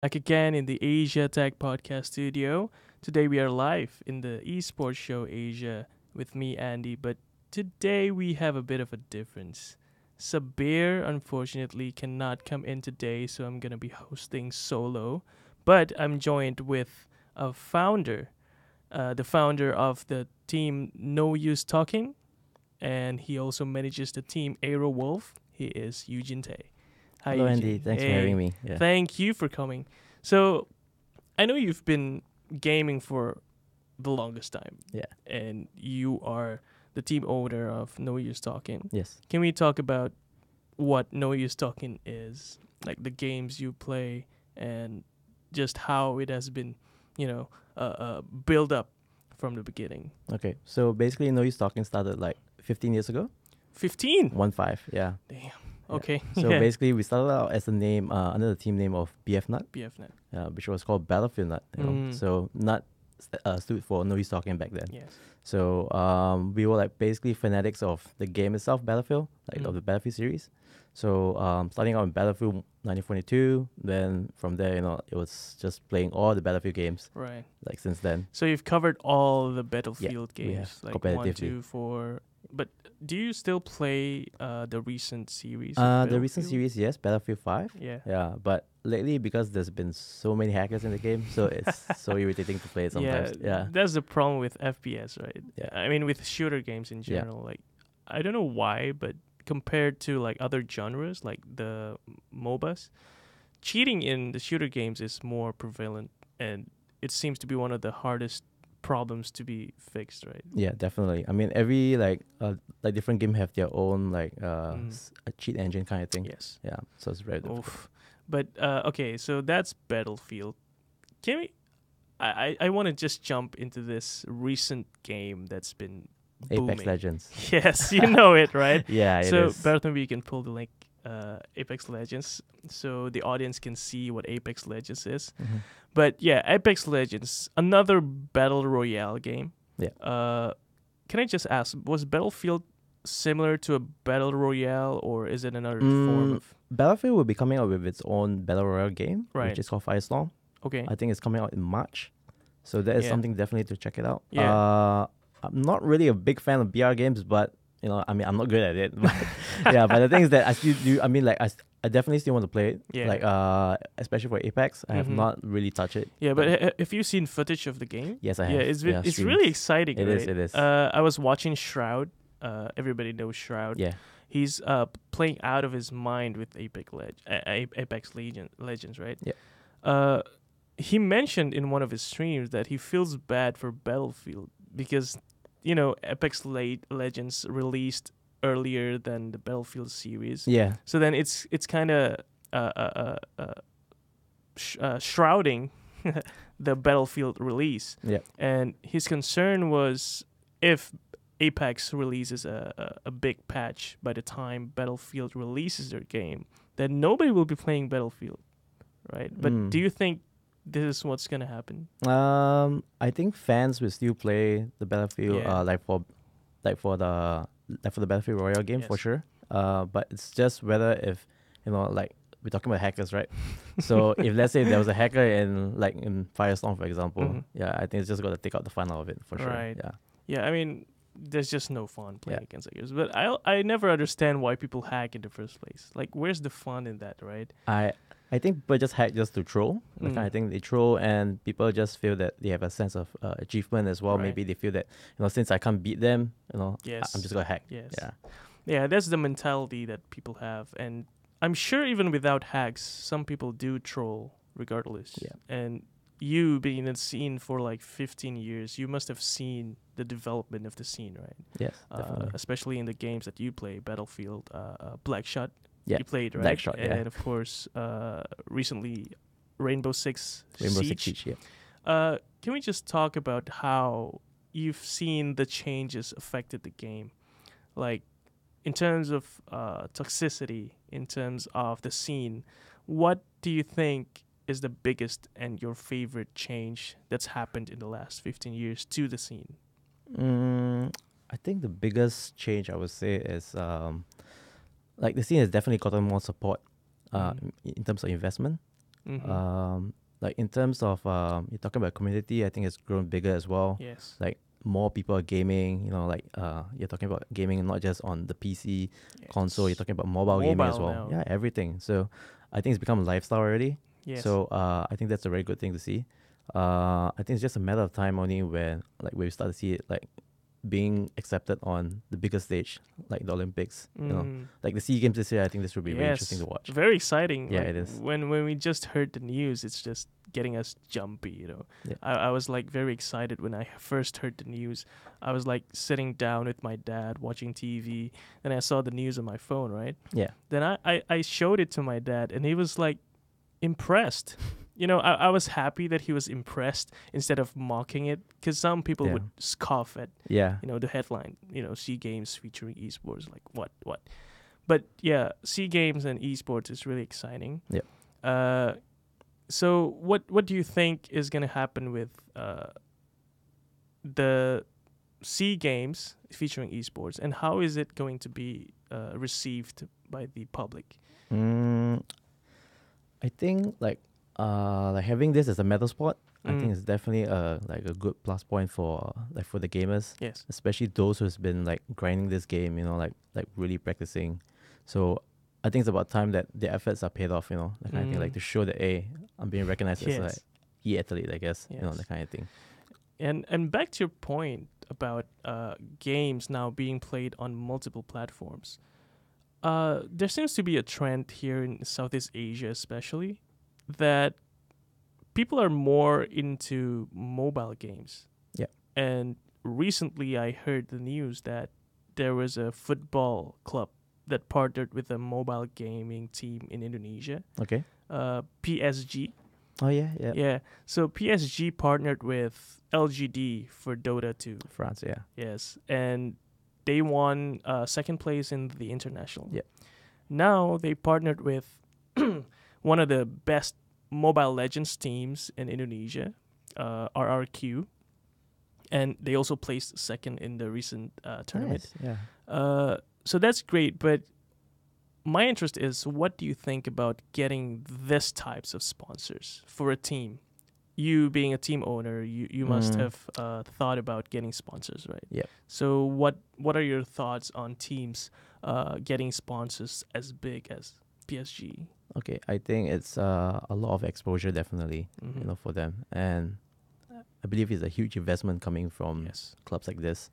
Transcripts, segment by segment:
Back again in the Asia Tech Podcast studio. Today we are live in the Esports show Asia with me, Andy, but today we have a bit of a difference. Sabir unfortunately cannot come in today, so I'm gonna be hosting solo. But I'm joined with a founder, the founder of the team No Use Talking, and he also manages the team Aero Wolf. He is Eugene Tay. Hi, Hello, Andy. Eugene. Thanks for having Hey, me. Yeah. thank you for coming. So, I know you've been gaming for the longest time, Yeah. and you are the team owner of No Use Talking. Yes. Can we talk about what No Use Talking is, like the games you play, and just how it has been, built up from the beginning? Okay. So basically, No Use Talking started like 15 years ago. 15. 1-5. Yeah. Damn. Yeah. Okay. So Yeah. basically, we started out as a name under the team name of Bf.Nut, Bf.Nut. which was called Bf.Nut. Mm. So Nut stood for No Use Talking back then. Yes. So we were like basically fanatics of the game itself, Battlefield, like of the Battlefield series. So starting out in Battlefield 1942, then from there, it was just playing all the Battlefield games Right. like since then. So you've covered all the Battlefield we games, have like 1, competitively. 2, 4. But do you still play the recent series? The recent series, yes, Battlefield 5. Yeah. Yeah, but lately because there's been so many hackers in the game, so it's so irritating to play it sometimes. Yeah. That's the problem with FPS, right? Yeah. I mean, with shooter games in Yeah. general. Like, I don't know why, but compared to like other genres, like the MOBAs, cheating in the shooter games is more prevalent, and it seems to be one of the hardest problems to be fixed, right? Yeah, definitely. I mean, every like different game have their own like a cheat engine kind of thing. Yes. Yeah, so it's very difficult. Oof. But okay, so that's Battlefield. Can we? I want to just jump into this recent game that's been booming. Apex Legends. Yes, you know it, right? Yeah, So it is. Barrett, maybe you can pull the link, Apex Legends, so the audience can see what Apex Legends is. Mhm. But yeah, Apex Legends, another battle royale game. Yeah. Can I just ask, was Battlefield similar to a battle royale, or is it another form of? Battlefield will be coming out with its own battle royale game, Right. which is called Firestorm. Okay. I think it's coming out in March, so that is Yeah. something definitely to check it out. Yeah. I'm not really a big fan of BR games, but I mean, I'm not good at it. But yeah, but the thing is that I still do. I mean, like I definitely still want to play it. Yeah. Like especially for Apex, I have Mhm. not really touched it. Yeah, but have you seen footage of the game? Yes, I have. Yeah, it's Yeah, it's streams. really exciting. It right? is, it is. I was watching Shroud. Everybody knows Shroud. Yeah. He's playing out of his mind with Apex Legends, right? Yeah. He mentioned in one of his streams that he feels bad for Battlefield because Apex Legends released earlier than the Battlefield series. Yeah. So then it's kind of shrouding the Battlefield release. Yeah. And his concern was if Apex releases a big patch by the time Battlefield releases their game, then nobody will be playing Battlefield, right? But do you think this is what's gonna happen? I think fans will still play the Battlefield. Yeah. Like for the Battlefield Royale game for Yes. sure. But it's just whether if like we're talking about hackers, right? So if let's say there was a hacker in Firestorm, for example, Mhm. yeah, I think it's just got to take out the fun out of it for sure. Right. Yeah. Yeah, I mean, there's just no fun playing Yeah. against hackers. But I never understand why people hack in the first place. Like, where's the fun in that, right? I think people just hack just to troll. Like, Mm. I think they troll, and people just feel that they have a sense of achievement as well. Right. Maybe they feel that since I can't beat them, Yes. I'm just gonna hack. Yes. Yeah. Yeah, that's the mentality that people have, and I'm sure even without hacks, some people do troll regardless. Yeah. And you being in the scene for like 15 years, you must have seen the development of the scene, right? Yes, definitely. Especially in the games that you play, Battlefield, Blackshot. Yeah, You played, right? Blackshot, yeah. And of course, recently, Rainbow Six Rainbow Siege. Six Siege. Yeah. Can we just talk about how you've seen the changes affected the game? Like, in terms of toxicity, in terms of the scene, what do you think is the biggest and your favorite change that's happened in the last 15 years to the scene? I think the biggest change I would say is like the scene has definitely gotten more support in terms of investment. Like in terms of you're talking about community, I think it's grown bigger as well. Yes. Like more people are gaming, like you're talking about gaming not just on the PC console, you're talking about mobile gaming as well. now. Yeah, everything. So I think it's become a lifestyle already. Yes. So I think that's a very good thing to see. I think it's just a matter of time only when we start to see it like being accepted on the bigger stage, like the Olympics. Like the SEA Games this year. I think this will be very interesting to watch. Very exciting. Yeah, like, it is. When we just heard the news, it's just getting us jumpy. Yeah. I was like very excited when I first heard the news. I was like sitting down with my dad watching TV, and I saw the news on my phone. Right. Yeah. Then I showed it to my dad, and he was like impressed. I was happy that he was impressed instead of mocking it, because some people would scoff at the headline, SEA Games featuring esports, like what. But yeah, SEA Games and esports is really exciting. Yeah. So what do you think is going to happen with the SEA Games featuring esports, and how is it going to be received by the public? I think like having this as a medal sport, I think it's definitely a good plus point for the gamers. Yes. Especially those who's been like grinding this game, like really practicing. So I think it's about time that the efforts are paid off, that kind of thing, like to show that I'm being recognized as like e-athlete, I guess, that kind of thing. And back to your point about games now being played on multiple platforms. There seems to be a trend here in Southeast Asia, especially, that people are more into mobile games. Yeah. And recently I heard the news that there was a football club that partnered with a mobile gaming team in Indonesia. Okay. PSG. Oh, yeah. Yeah. So PSG partnered with LGD for Dota 2. France, yeah. Yes. And they won second place in the international. Yeah. Now they partnered with one of the best Mobile Legends teams in Indonesia, RRQ, and they also placed second in the recent tournament. Nice. Yeah. So that's great, but my interest is, what do you think about getting this types of sponsors for a team? You being a team owner, you must have thought about getting sponsors, right? Yeah. So what are your thoughts on teams getting sponsors as big as PSG? Okay, I think it's a lot of exposure, definitely, for them, and I believe it's a huge investment coming from clubs like this,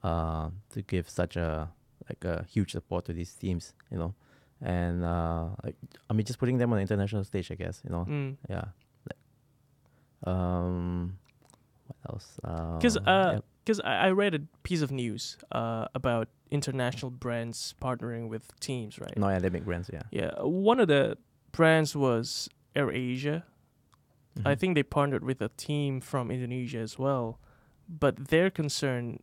to give such a huge support to these teams, and just putting them on the international stage, I guess, yeah. What else? Because I read a piece of news about international brands partnering with teams, right? Non-endemic brands, yeah. Yeah, one of the brands was AirAsia. I think they partnered with a team from Indonesia as well, but their concern,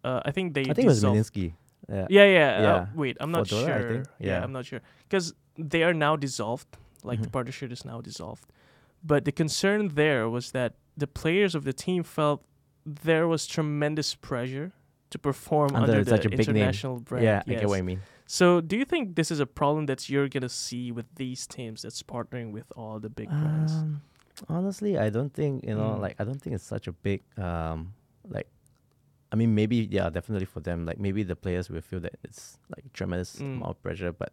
I think it was Milinski. Yeah. Wait, I'm not Dota, sure. I think. Yeah, I'm not sure, because they are now dissolved. Like the partnership is now dissolved. But the concern there was that the players of the team felt there was tremendous pressure to perform under such the a big international name. brand. Yeah, I get what you mean. So do you think this is a problem that you're going to see with these teams that's partnering with all the big brands? Honestly, I don't think, I don't think it's such a big, maybe, definitely for them, maybe the players will feel that it's tremendous amount of pressure, but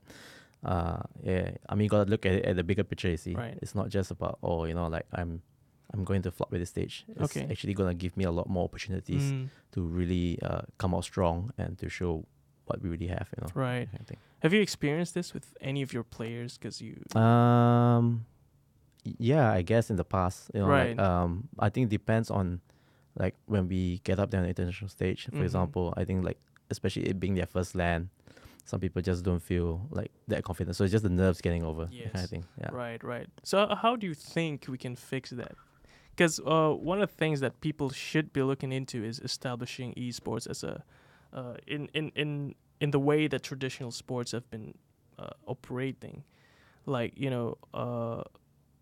you got to look at it at the bigger picture, you see. Right. It's not just about, I'm going to flop with this stage. It's actually going to give me a lot more opportunities to really come out strong and to show what we really have, Right. Kind of thing. Have you experienced this with any of your players? Because you... Yeah, I guess in the past, Right. I think it depends on, when we get up there on the international stage, for example, I think, especially it being their first LAN, some people just don't feel that confident. So it's just the nerves getting over, that kind of thing. Yeah. Right. So how do you think we can fix that? Because one of the things that people should be looking into is establishing esports as a in the way that traditional sports have been operating,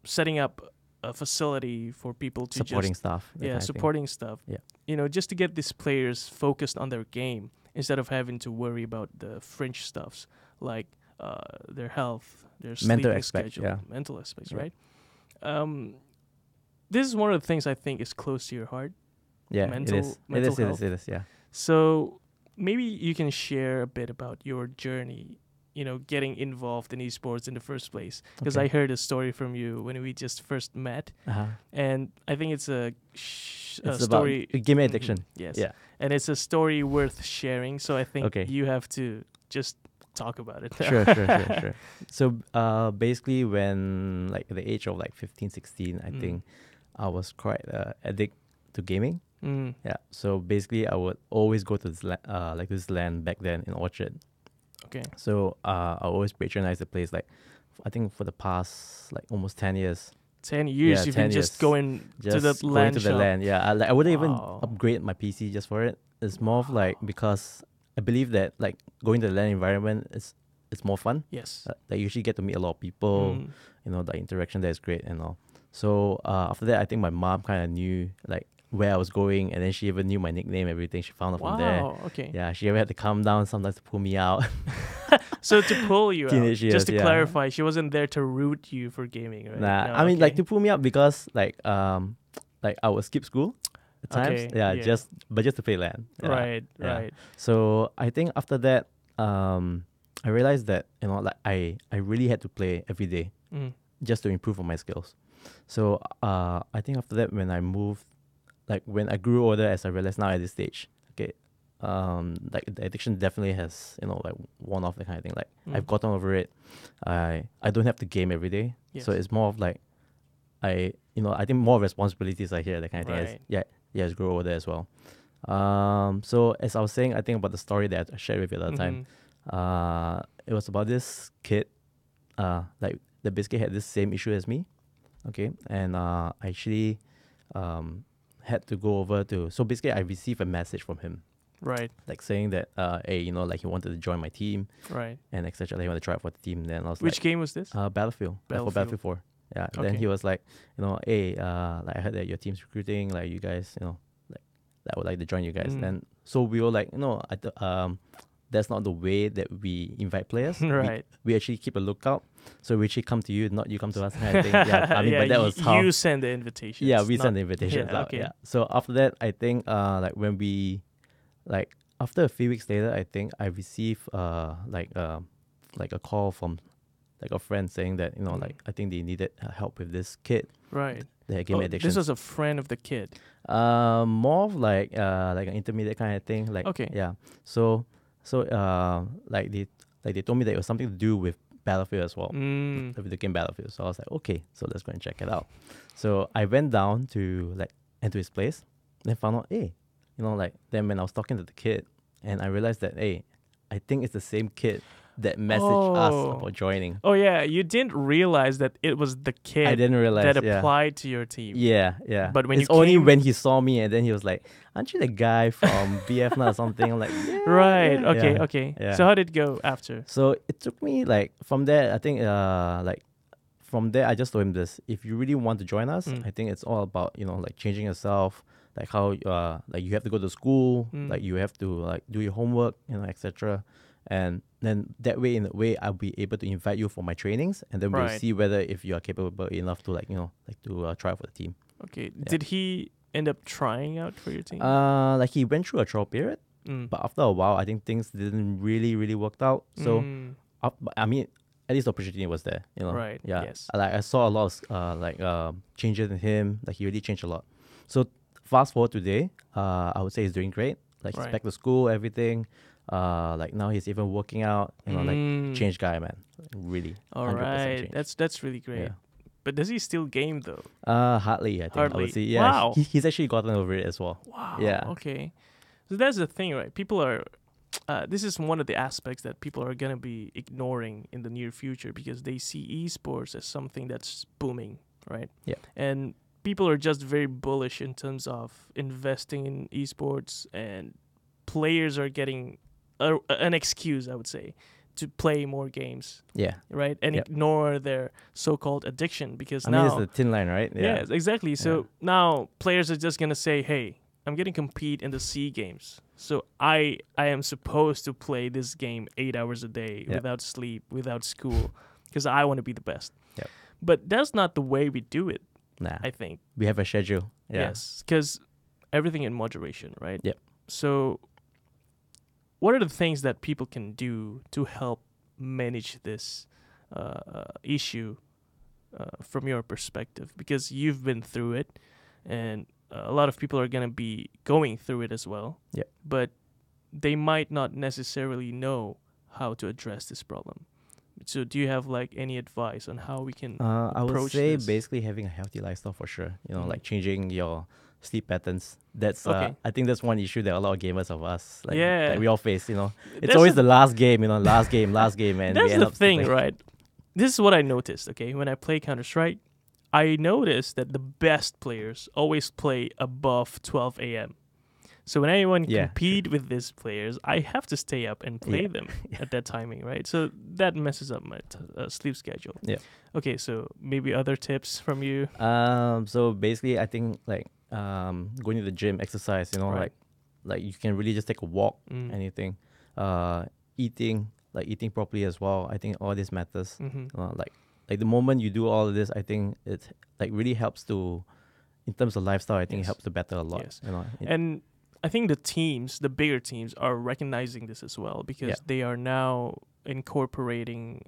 setting up a facility for people to supporting stuff. Supporting stuff. Yeah. Just to get these players focused on their game instead of having to worry about the fringe stuffs like their health, their sleeping schedule, mental aspects, right? This is one of the things I think is close to your heart. Yeah, Mental- it is. mental It is. health. It is. Yeah. So maybe you can share a bit about your journey, getting involved in esports in the first place. Because Okay. I heard a story from you when we just first met, Uh-huh. and I think it's a It's story. about gaming Mhm, addiction. yes. Yeah. And it's a story worth sharing. So I think Okay. you have to just talk about it. Sure. So basically when like at the age of like 15, 16, I Mm. think I was quite addict to gaming. Mm. Yeah. So basically I would always go to this land back then in Orchard. Okay. So I always patronize the place like I think for the past like almost 10 years. 10 years Yeah, you've 10 been just years. going to the Just going land to the shop. land. Yeah. I wouldn't even Wow. upgrade my PC just for it. It's more of like because I believe that like going to the land environment is it's more fun. Yes. Like you usually get to meet a lot of people. Mm. The interaction there is great and all. So after that, I think my mom kind of knew like where I was going, and then she even knew my nickname, everything. She found out from there. Wow. Okay. Yeah, she ever had to come down sometimes to pull me out. So to pull you out, Teenage years, just to yeah. clarify, she wasn't there to root you for gaming, right? Nah, No, I mean like okay. to pull me out because like I would skip school at times. Okay, Yeah, yeah. just to play LAN. Yeah, Right, yeah. right. So I think after that, I realized that like I really had to play every day Mm. just to improve on my skills. So I think after that, when I moved, like when I grew older, as I realized now at this stage, okay, like the addiction definitely has like worn off, that kind of thing. Like Mm. I've gotten over it. I don't have to game every day, so Yes. it's more of like I think more responsibilities are here, that kind of thing. Right. As grow older as well. So as I was saying, I think about the story that I shared with you the other time. Mhm. It was about this kid, like that basically had this same issue as me. Okay, and I actually had to go over to. So basically, I received a message from him, Right, like saying that, hey, like he wanted to join my team right. and etc. Like he wanted to try out for the team. Then I was Which game was this? like, Battlefield, like for Battlefield. Battlefield 4. Yeah. Then Okay. he was like, hey, like I heard that your team's recruiting, like you guys, like I would like to join you guys. Mm. And so we were like, that's not the way that we invite players. Right. We actually keep a lookout. So we actually come to you, not you come to us, kind of thing. Yeah. I mean, but that was how. you send the invitations. Yeah, we not- send the invitations yeah, out. okay. Yeah. So after that, I think like when we like after a few weeks later, I think I received like a call from like a friend saying that Mm. like I think they needed help with this kid. Right. They had game addiction. This was a friend of the kid. More of like an intermediate kind of thing. Like Okay. yeah. So like they told me that it was something to do with Battlefield as well. Mm. With the game Battlefield. So I was like, okay, so let's go and check it out. So I went down to like into his place, then found out, hey, like then when I was talking to the kid, and I realized that, hey, I think it's the same kid that messaged us Oh. about joining. Oh yeah, you didn't realize that it was the kid I didn't realize that yeah. applied to your team. Yeah. But when it's you only came- when he saw me and then he was like, "Aren't you the guy from Bf.Nut or something?" I'm like, yeah, Right. yeah, Okay. yeah, Okay. yeah. So how did it go after? So it took me like from there. I think like from there, I just told him this: if you really want to join us, Mm. I think it's all about like changing yourself, like how like you have to go to school, Mm. like you have to like do your homework, etc. And then that way, in a way, I'll be able to invite you for my trainings, and then we'll Right. see whether if you are capable enough to like to try out for the team. Okay. Did he end up trying out for your team? Like he went through a trial period, Mm. but after a while, I think things didn't really work out. So Mm. I mean, at least the opportunity was there, Right, Yeah. yes. I saw a lot of changes in him. Like he really changed a lot. So fast forward today, I would say he's doing great. Like he's Right. back to school, everything. Like now he's even working out. Like changed guy, man. Really. All 100% right. changed. That's really great. Yeah. But does he still game though? Hardly. I think I Hardly. would say. Yeah. Wow. He's actually gotten over it as well. Wow. Yeah. Okay. So that's the thing, right? People are. This is one of the aspects that people are gonna be ignoring in the near future because they see esports as something that's booming, right? Yeah. And people are just very bullish in terms of investing in esports, and players are getting an excuse, I would say, to play more games, Yeah. right? And Yep. ignore their so-called addiction because I mean, now. it's the thin line, right? Yeah, exactly. So Yeah. now players are just gonna say, "Hey, I'm gonna compete in the C games, so I am supposed to play this game 8 hours a day Yep. without sleep, without school, because I want to be the best." Yep. But that's not the way we do it, Nah, I think. we have a schedule. Yeah. Yes, because everything in moderation, right? Yep. So, what are the things that people can do to help manage this issue from your perspective? Because you've been through it, and a lot of people are going to be going through it as well. Yep. But they might not necessarily know how to address this problem. So, do you have like any advice on how we can I would approach say this? basically having a healthy lifestyle for sure. You know, Mhm. like changing your sleep patterns. That's Okay. I think that's one issue that a lot of gamers of us Yeah. that we all face. You know, it's That's always the- the last game. You know, last game, and we That's end the up thing, sleeping. right? This is what I noticed, okay? When I play Counter-Strike, I noticed that the best players always play above 12 a.m. So when anyone Yeah, compete with these players, I have to stay up and play Yeah. them at that timing, right? So that messes up my sleep schedule. Yeah. Okay, so maybe other tips from you? So basically, I think like going to the gym, exercise. You know, Right. like you can really just take a walk, Mm. anything. Eating properly as well. I think all this matters. Mm-hmm. Like the moment you do all of this, I think it like really helps to, in terms of lifestyle. I think Yes. it helps to better a lot. Yes. You know, And I think the bigger teams are recognizing this as well because Yeah. they are now incorporating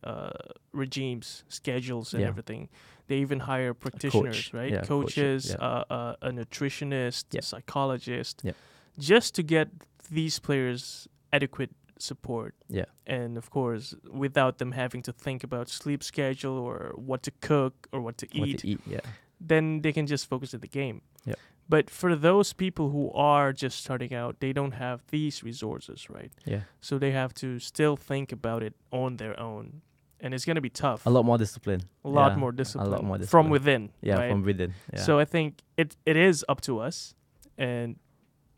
regimes, schedules, and Yeah. everything. They even hire practitioners, right? Yeah, coach, Coaches, yeah. a nutritionist, Yeah. psychologist, Yeah. just to get these players adequate support. Yeah. And of course, without them having to think about sleep schedule or what to cook or what to what eat, to eat. Yeah. then they can just focus on the game. Yeah. But for those people who are just starting out, they don't have these resources, right? Yeah. So they have to still think about it on their own. And it's going to be tough. A lot more discipline. A lot Yeah, more discipline. more From discipline. within. Yeah, right? from within. Yeah. So I think it is up to us. And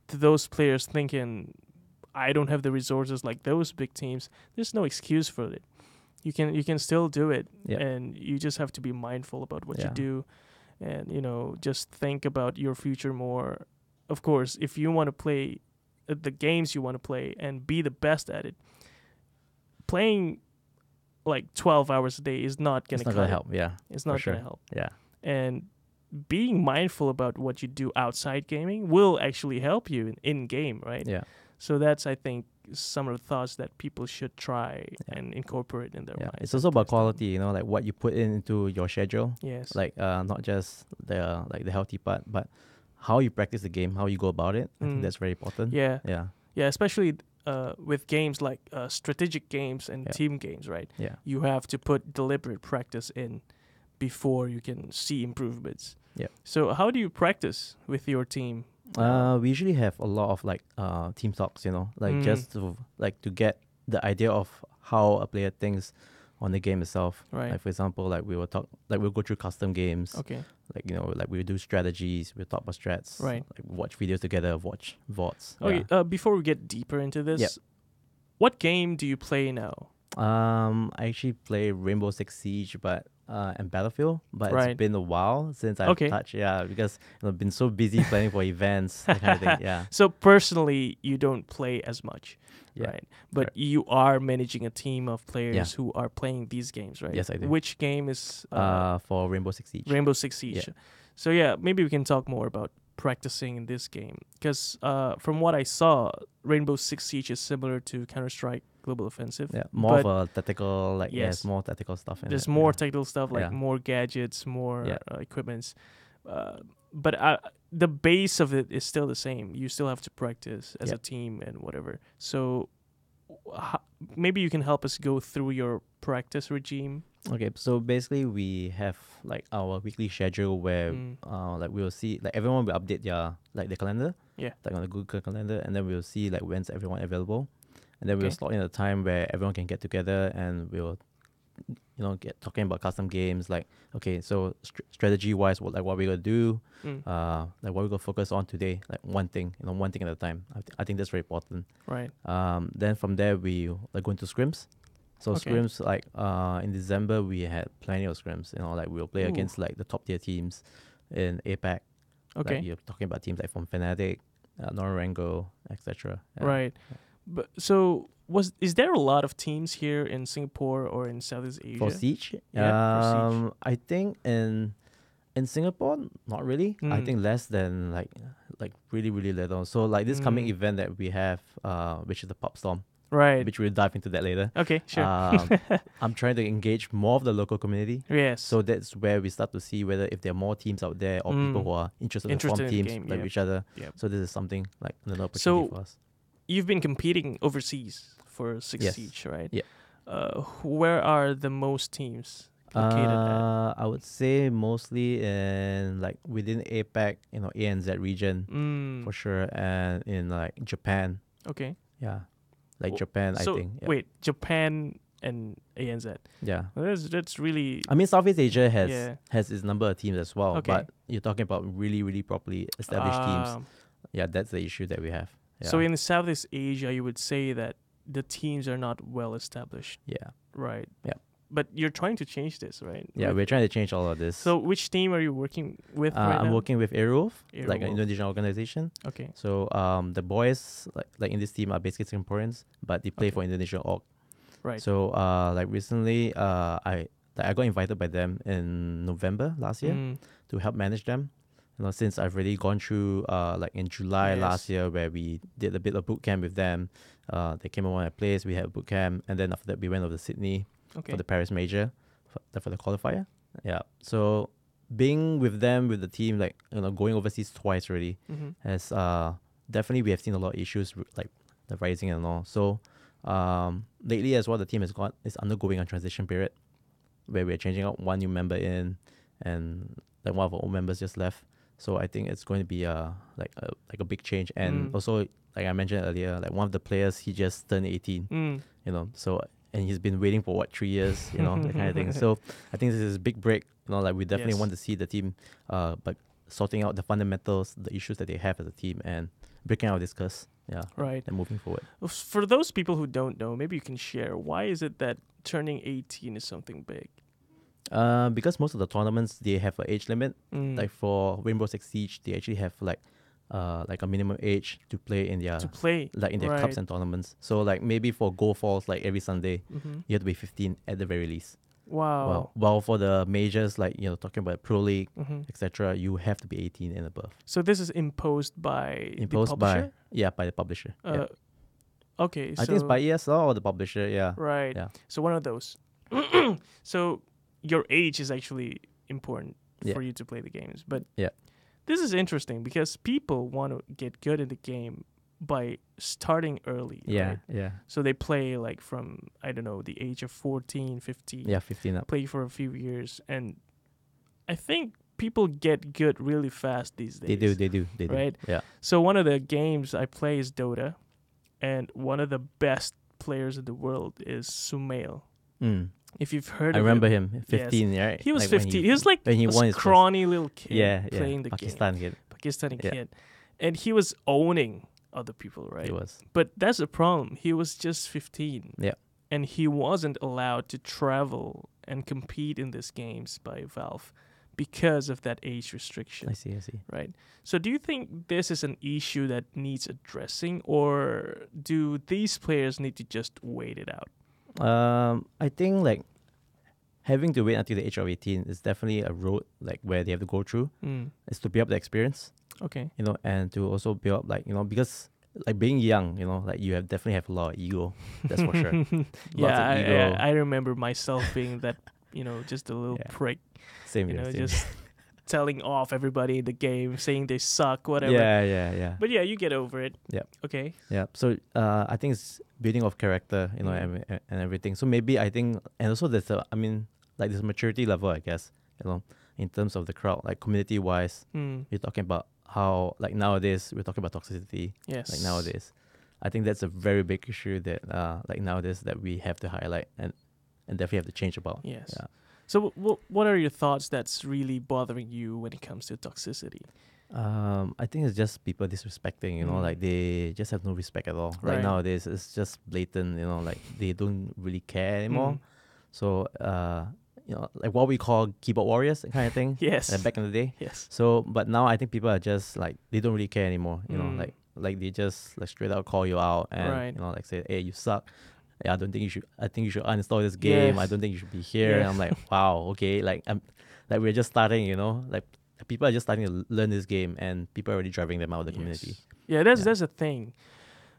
to those players thinking, I don't have the resources like those big teams, there's no excuse for it. You can still do it. Yeah. And you just have to be mindful about what you Yeah. do. And, just think about your future more. Of course, if you want to play the games you want to play and be the best at it, playing like 12 hours a day is not going it's to not gonna help. Yeah. It's for not sure. going to help. Yeah. And being mindful about what you do outside gaming will actually help you in game, right? Yeah. So that's, I think, some of the thoughts that people should try and incorporate in their Yeah. lives. It's also about quality. You know, like what you put into your schedule. Yes. Like not just the healthy part, but how you practice the game, how you go about it. I think that's very important. Yeah. Yeah. Yeah, especially with games like strategic games and Yeah. team games, right? Yeah. You have to put deliberate practice in before you can see improvements. Yeah. So how do you practice with your team? We usually have a lot of like team talks, you know, like just to get the idea of how a player thinks on the game itself. Right. Like for example, like we'll go through custom games. Okay. Like like we'll do strategies, we'll talk about strats. Right. Like watch videos together, watch VODs. Okay. Before we get deeper into this, Yep. what game do you play now? I actually play Rainbow Six Siege, but and Battlefield, but Right. it's been a while since I've Okay. touched. Yeah, because I've been so busy planning for events, that kind of thing. Yeah. So personally, you don't play as much, Yeah. right? But you are managing a team of players Yeah. who are playing these games, right? Yes, I do. Which game is For Rainbow Six Siege. Rainbow Six Siege? Yeah. So yeah, maybe we can talk more about practicing in this game because from what I saw, Rainbow Six Siege is similar to Counter-Strike Global Offensive. Yeah, more but of a tactical, like Yes. more tactical stuff. there's more technical stuff like Yeah. more gadgets, more Yeah. equipments. But the base of it is still the same. You still have to practice as Yeah. a team and whatever. So maybe you can help us go through your practice regime. Okay, so basically we have like our weekly schedule where like we'll see like everyone will update their calendar. Yeah. Like on the Google Calendar, and then we'll see like when's everyone available, and then we'll slot in a time where everyone can get together and we'll get talking about custom games. Like okay, so strategy wise, what we're gonna do, like what we're gonna focus on today, like one thing at a time. I think that's very important. Right. Then from there we like go into scrims. So Okay. scrims like in December we had plenty of scrims. Like we'll play Ooh. against like the top tier teams in APAC. Okay. Like, you're talking about teams like from Fnatic, Norango, etc. Right. But so is there a lot of teams here in Singapore or in Southeast Asia? For Siege, Yeah, for Siege. I think in Singapore, not really. I Mm. think less than like really really little. So like this coming Mm. event that we have, which is the Pop Storm, Right. which we'll dive into that later. Okay, sure. I'm trying to engage more of the local community. Yes. So that's where we start to see whether if there are more teams out there or people who are interested to Interested form in the teams game, like yep. each other. Yep. So this is something like another opportunity So- for us. You've been competing overseas for Six Yes. Siege, right? Yeah. Where are the most teams located at? I would say mostly in like within APAC, ANZ region for sure, and in like Japan. Okay. Yeah, like Well, Japan, So I think. Yeah. wait, Japan and ANZ. Yeah. Well, that's really I mean, Southeast Asia Yeah. has its number of teams as well, Okay. but you're talking about really, really properly established teams. Yeah, that's the issue that we have. Yeah. So in Southeast Asia, you would say that the teams are not well established, yeah, right? Yeah. But you're trying to change this, right? yeah, With- we're trying to change all of this. So which team are you working with right I'm now? working with Aerowolf, like an Aerowolf. Indonesian organization. Okay. So the boys like in this team are basically Singaporeans, but they play Okay. for Indonesian org. Right. So like recently, I got invited by them in November last year Mm, to help manage them. Since I've already gone through like in July Yes. last year where we did a bit of boot camp with them. They came over my place, we had a boot camp, and then after that we went over to Sydney okay. for the Paris Major for the qualifier. Yeah. So being with them with the team, like going overseas twice already Mhm. has definitely we have seen a lot of issues like the rising and all. So lately as well, the team is undergoing a transition period where we're changing out one new member in, and like one of our old members just left. So I think it's going to be like a big change. And Mm. also, like I mentioned earlier, like one of the players, he just turned 18. Mm. So and he's been waiting for 3 years, that kind of thing. So I think this is a big break. Like we definitely Yes. want to see the team, but sorting out the fundamentals, the issues that they have as a team, and breaking out this curse. Yeah, Right. and moving forward. For those people who don't know, maybe you can share why is it that turning 18 is something big? Because most of the tournaments they have an age limit. Mm. Like for Rainbow Six Siege, they actually have like a minimum age to play in their to play. like in their right. cups and tournaments. So like maybe for Go Falls, like every Sunday, Mhm. you have to be 15 at the very least. Wow. While for the majors, like talking about Pro League, Mhm. etc., you have to be 18 and above. So this is imposed by Imposed the publisher? by the publisher. Yeah. Okay. I think it's by ESL or the publisher. Yeah. Right. Yeah. So one of those. So your age is actually important Yeah. for you to play the games. But Yeah. this is interesting because people want to get good in the game by starting early. Yeah. Right? Yeah. So they play like from, I don't know, the age of 14, 15. Yeah. 15 up. Play for a few years. And I think people get good really fast these days. They do. Right? Yeah. So one of the games I play is Dota. And one of the best players in the world is Sumail. Mm. If you've heard I of remember him. him, 15, right? He was Like when 15. He was like when he a won his first- scrawny little kid yeah, playing the Pakistan kid. game. Pakistani Yeah. kid. And he was owning other people, right? He was. But that's the problem. He was just 15. Yeah. And he wasn't allowed to travel and compete in these games by Valve because of that age restriction, I see. right? So do you think this is an issue that needs addressing, or do these players need to just wait it out? I think like having to wait until the age of 18 is definitely a road like where they have to go through. Is to build up the experience, Okay. and to also build up like because like being young, like you definitely have a lot of ego. That's for sure. Lots Yeah, of ego. I remember myself being that, just a little Yeah. prick, Same here. same just telling off everybody in the game, saying they suck, whatever. Yeah. But yeah, you get over it. Yep. Okay. Yeah. So I think it's building of character, and everything. So maybe I think, and also there's there's a maturity level, I guess, in terms of the crowd, like community wise. Mm. We're talking about how like nowadays we're talking about toxicity. Yes. Like nowadays, I think that's a very big issue that like nowadays that we have to highlight and definitely have to change about. Yes. Yeah. So what are your thoughts that's really bothering you when it comes to toxicity? I think it's just people disrespecting, like they just have no respect at all. Right. Like nowadays, it's just blatant, like they don't really care anymore. So, like what we call keyboard warriors kind of thing. Yes. Back in the day. Yes. So, but now I think people are just like, they don't really care anymore, like they just like straight out call you out and Right. you know like say, hey, you suck. Yeah, I don't think you should. I think you should uninstall this game. I Yes. don't think you should be here. Yeah. And I'm like, wow, okay, like we're just starting, you know, like people are just starting to learn this game, and people are already driving them out of the community. Yes. Yeah, that's Yeah. that's a thing,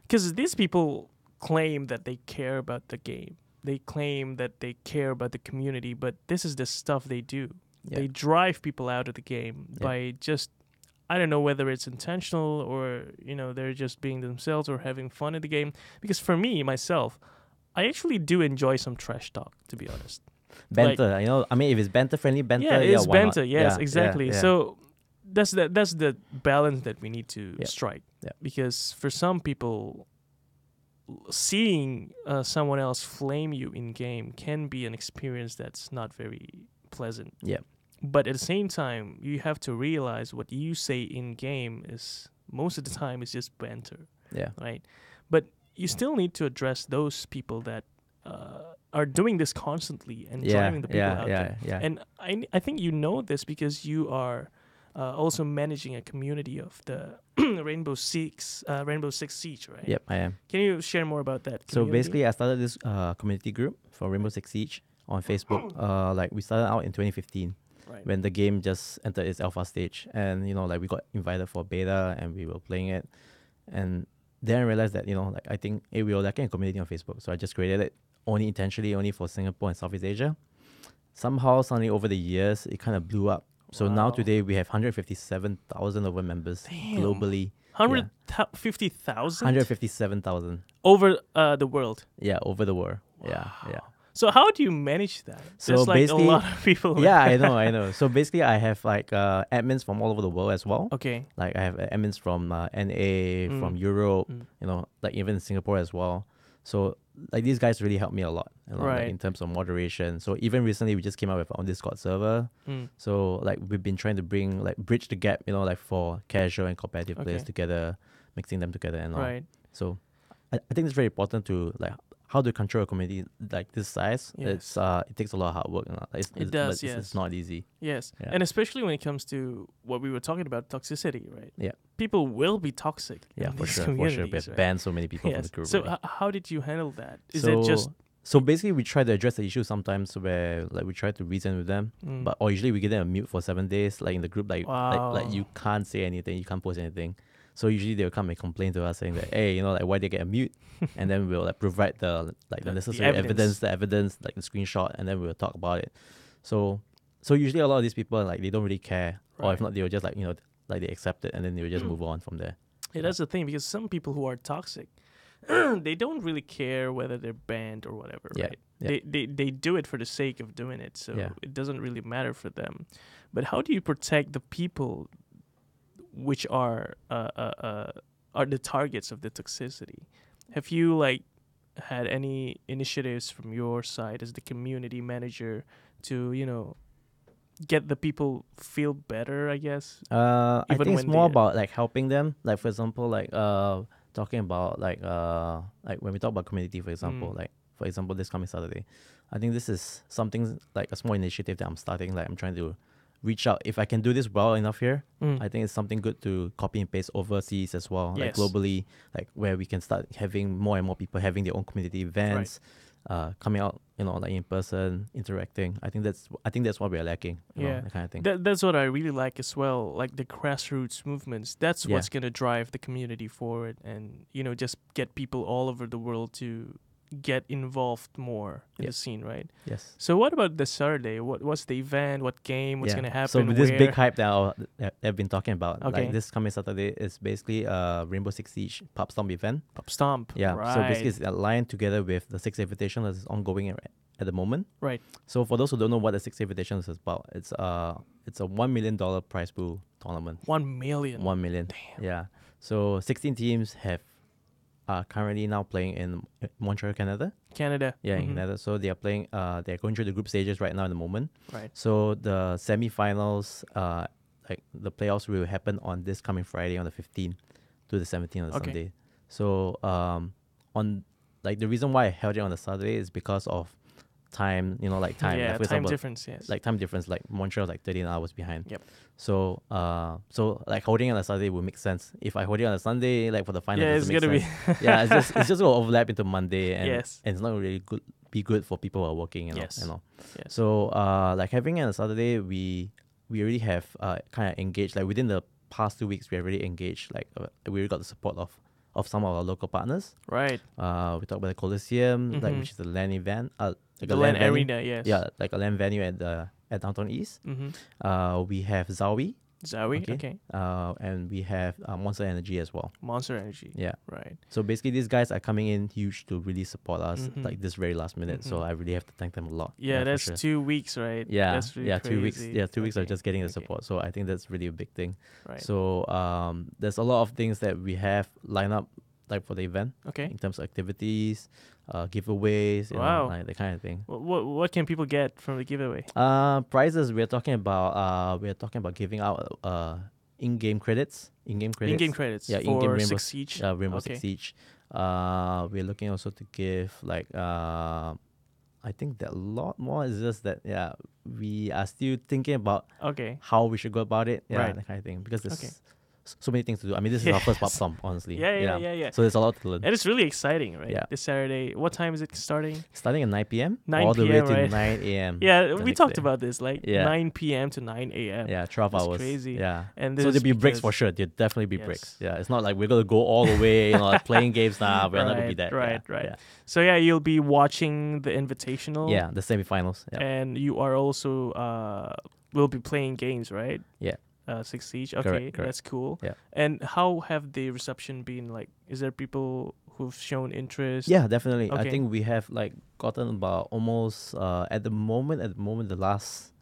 because these people claim that they care about the game. They claim that they care about the community, but this is the stuff they do. Yeah. They drive people out of the game Yeah. by just, I don't know whether it's intentional or they're just being themselves or having fun in the game. Because for me myself, I actually do enjoy some trash talk, to be honest. Banter, you know, I mean, if it's banter friendly, banter, Yeah, it's why not? banter. Yes, Yeah, exactly. yeah, yeah. So that's the balance that we need to Yeah. strike. Yeah. Because for some people, seeing someone else flame you in game can be an experience that's not very pleasant. Yeah. But at the same time, you have to realize what you say in game is most of the time is just banter, Yeah. right? But you still need to address those people that are doing this constantly and driving the people out there. Yeah. And I think you know this because you are also managing a community of the Rainbow Six Siege, right? Yep, I am. Can you share more about that So community? basically, I started this community group for Rainbow Six Siege on Facebook. Like we started out in 2015 right. when the game just entered its alpha stage, and you know, like we got invited for beta and we were playing it, and then I realized that like I think we were lacking a community on Facebook, so I just created it only for Singapore and Southeast Asia. Somehow, suddenly over the years, it kind of blew up. So now Wow. today we have 157,000 over members Damn. globally. 150,000 157,000. over the world. Yeah, over the world. Yeah. So how do you manage that? So There's like a basically- lot of people. Yeah, I know. So basically, I have like admins from all over the world as well. Okay. Like I have admins from NA, from Europe, like even Singapore as well. So like these guys really helped me a lot, like, Right. in terms of moderation. So even recently, we just came out with our own Discord server. So like we've been trying to bridge the gap, like for casual and competitive players Okay. together, mixing them together and all. Right. So I think it's very important to like how to control a community like this size. Yes. It's it takes a lot of hard work. It does, but it's not easy. Yes. Yeah. And especially when it comes to what we were talking about, toxicity, right? Yeah. People will be toxic. Yeah, in for these sure. communities, We've right? banned so many people from Yes. the group. So right? how did you handle that? Is so, it just so basically we try to address the issue sometimes where like we try to reason with them, but or usually we give them a mute for 7 days, like in the group, like Wow. you can't say anything, you can't post anything. So usually they'll come and complain to us saying that, hey, like why they get a mute, and then we'll like provide the necessary evidence. the evidence, like the screenshot, and then we'll talk about it. So usually a lot of these people like they don't really care, or if Right. not they'll just like like they accept it and then they'll just move on from there. Yeah, that's the thing, because some people who are toxic, they don't really care whether they're banned or whatever, Yeah, right? yeah. They do it for the sake of doing it, so Yeah. it doesn't really matter for them. But how do you protect the people which are the targets of the toxicity? Have you like had any initiatives from your side as the community manager to get the people feel better, I guess? I Even think it's when more they- about like helping them. Like for example, like talking about like when we talk about community, for example, like for example this coming Saturday, I think this is something like a small initiative that I'm starting. Like I'm trying to reach out. If I can do this well enough here, I think it's something good to copy and paste overseas as well, like Yes. globally, like where we can start having more and more people having their own community events. Coming out, like in person, interacting. I think that's what we're lacking. Yeah. That kind of thing. That's what I really like as well, like the grassroots movements. That's Yeah. what's gonna drive the community forward, and just get people all over the world to get involved more in Yeah. the scene, right? Yes. So what about this Saturday? What's the event? What game? What's gonna happen? So with this where? big hype that I've been talking about, Okay. like this coming Saturday is basically a Rainbow Six Siege Pub Stomp event. Pop Stomp. Yeah. Right. So basically it's aligned together with the Six Invitation that is ongoing at the moment. Right. So for those who don't know what the Six Invitation is about, it's a $1 million prize pool tournament. 1 million. 1 million. Damn. Yeah. So 16 teams are currently now playing in Montreal, Canada. Canada. Yeah, in Mhm. Canada. So they are playing. They're going through the group stages right now in the moment. Right. So the semi-finals, like the playoffs, will happen on this coming Friday on the 15th to the 17th on the Okay. Sunday. So on like the reason why I held it on the Saturday is because of time, like time. Yeah, Like, for time example, difference. Yes. like time difference, like Montreal is like 13 hours behind. Yep. So like holding it on a Saturday would make sense. If I hold it on a Sunday, like for the final, Yeah, it it's doesn't make gonna sense. be. Yeah, it's just gonna overlap into Monday, and Yes. and it's not really good for people who are working. Yes. Yes. So like having it on a Saturday, we already have kind of engaged, like within the past 2 weeks, we have already engaged, like we already got the support of some of our local partners. Right. We talked about the Coliseum, like Mhm. which is the LAN event, like The a LAN venue. arena. Yes. Yeah, like a LAN venue at Downtown East. Mm-hmm. We have Zawi, Zowie. Okay. and we have Monster Energy as well. Monster Energy. Yeah. Right. So basically, these guys are coming in huge to really support us, Mhm. like this very last minute. So Mhm. I really have to thank them a lot. Yeah, for that's sure. 2 weeks, right? Yeah, That's really 2 weeks. crazy. Yeah, 2 weeks of Okay, just getting the okay. support. So I think that's really a big thing. Right. So there's a lot of things that we have lined up, like for the event, Okay. in terms of activities, giveaways, Wow. like that kind of thing. What can people get from the giveaway? Prizes we're talking about giving out in-game credits. In-game credits. Yeah, for in-game Rainbow 6 Siege. Rainbow Okay. Six Siege. We're looking also to give like I think that a lot more. Is just that we are still thinking about Okay. how we should go about it. Yeah, Right. that kind of thing, because there's Okay. so many things to do. I mean, this is our first pop Yes. stomp, honestly. Yeah. So there's a lot to learn. And it's really exciting, right? Yeah. This Saturday. What time is it starting? Starting at 9 p.m. 9 all the way p.m., to right? 9 a.m. Yeah, the we next talked day. about this, like Yeah. 9 p.m. to 9 a.m. Yeah, 12 That's hours. crazy. Yeah. And So this there'll be breaks because- for sure. There'll definitely be Yes. breaks. Yeah. It's not like we're gonna go all the way, like playing games now. We're not gonna be that. Right. Yeah. So yeah, you'll be watching the invitational. Yeah, the semifinals. Yeah. And you are also will be playing games, right? Yeah. 6 Siege. Okay, Correct. that's cool. Yeah. And how have the reception been like? Is there people who've shown interest? Yeah, definitely. I Okay. think we have like gotten about almost at the moment the last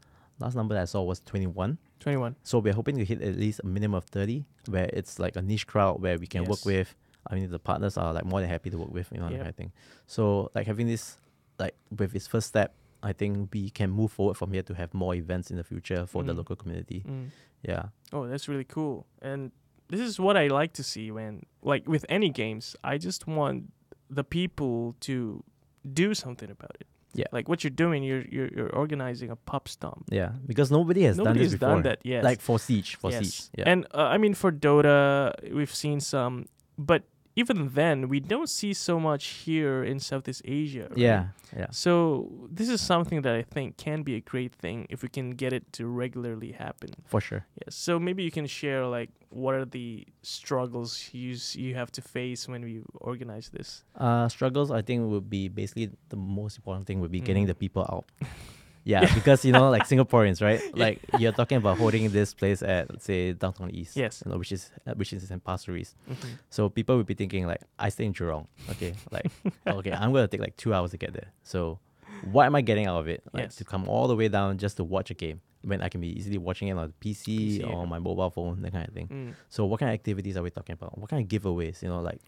number that I saw was 21. 21. So we're hoping to hit at least a minimum of 30, where it's like a niche crowd where we can work Yes. with. I mean, the partners are like more than happy to work with, that Yep. kind of thing. So like having this, like with its first step, I think we can move forward from here to have more events in the future for the Mm. local community. Mm. Yeah. Oh, that's really cool. And this is what I like to see when, like, with any games, I just want the people to do something about it. Yeah. Like what you're doing, you're organizing a pop stomp. Yeah, because nobody has Nobody done this has before. done that, yes. Like for Siege, Yes. Siege. Yeah. And I mean, for Dota, we've seen some, but even then, we don't see so much here in Southeast Asia. Right? Yeah. So this is something that I think can be a great thing if we can get it to regularly happen. For sure. Yes. So maybe you can share like what are the struggles you have to face when we organize this. Struggles, I think, would be basically the most important thing would be Mm. getting the people out. Yeah, because like Singaporeans, right? Like you're talking about holding this place at, let's say, Downtown East. Yes. Which is in Pasir Ris. Mhm. So people would be thinking like, I stay in Jurong. Okay, like okay, I'm gonna take like 2 hours to get there. So what am I getting out of it? Like Yes. to come all the way down just to watch a game when I can be easily watching it on the PC, PC, or yeah. my mobile phone, that kind of thing. Mm. So what kind of activities are we talking about? What kind of giveaways?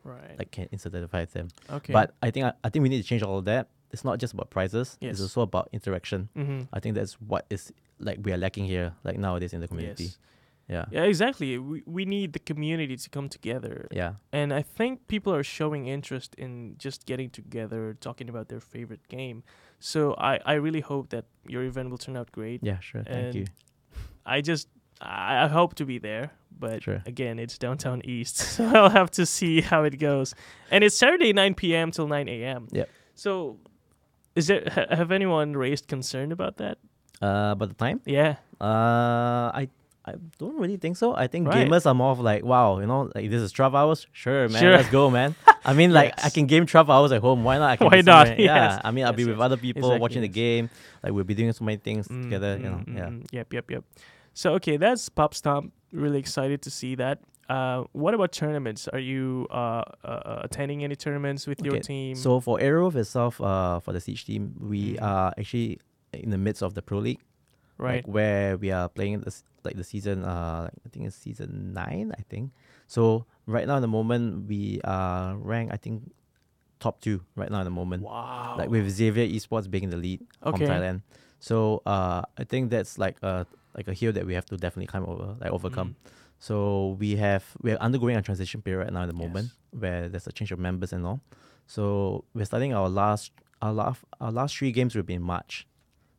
Right. Like can incentivize them. Okay. But I think we need to change all of that. It's not just about prizes. Yes. It's also about interaction. Mm-hmm. I think that's what is like we are lacking here, like nowadays in the community. Yes. Yeah. Yeah, exactly. We need the community to come together. Yeah. And I think people are showing interest in just getting together, talking about their favorite game. So I really hope that your event will turn out great. Yeah. Sure. Thank you. I hope to be there, but Sure. again, it's downtown East, so I'll have to see how it goes. And it's Saturday 9 p.m. till 9 a.m. Yep. So, is there have anyone raised concern about that? But the time? Yeah. I don't really think so. I think Right. gamers are more of like, wow, like this is 12 hours. Sure, man. Sure. Let's go, man. I mean, like Yes. I can game 12 hours at home. Why not? I can Why be not? somewhere- Yeah. Yes. I mean, I'll be Yes, with yes. other people Exactly, watching the yes. game. Like we'll be doing so many things together. Yeah. Yep. So okay, that's Pop Stomp. Really excited to see that. What about tournaments? Are you attending any tournaments with your Okay, team? So for Aerowolf itself, for the Siege team, we are actually in the midst of the Pro League, right. like where we are playing the season. I think it's season 9. I think. So right now, at the moment, we are ranked, I think, top 2 right now at the moment. Wow. Like with Xavier Esports being in the lead Okay. from Thailand. So I think that's like a hill that we have to definitely climb over, like overcome. So we're undergoing a transition period right now at the moment, where there's a change of members and all. So we're starting our last our last 3 games will be in March,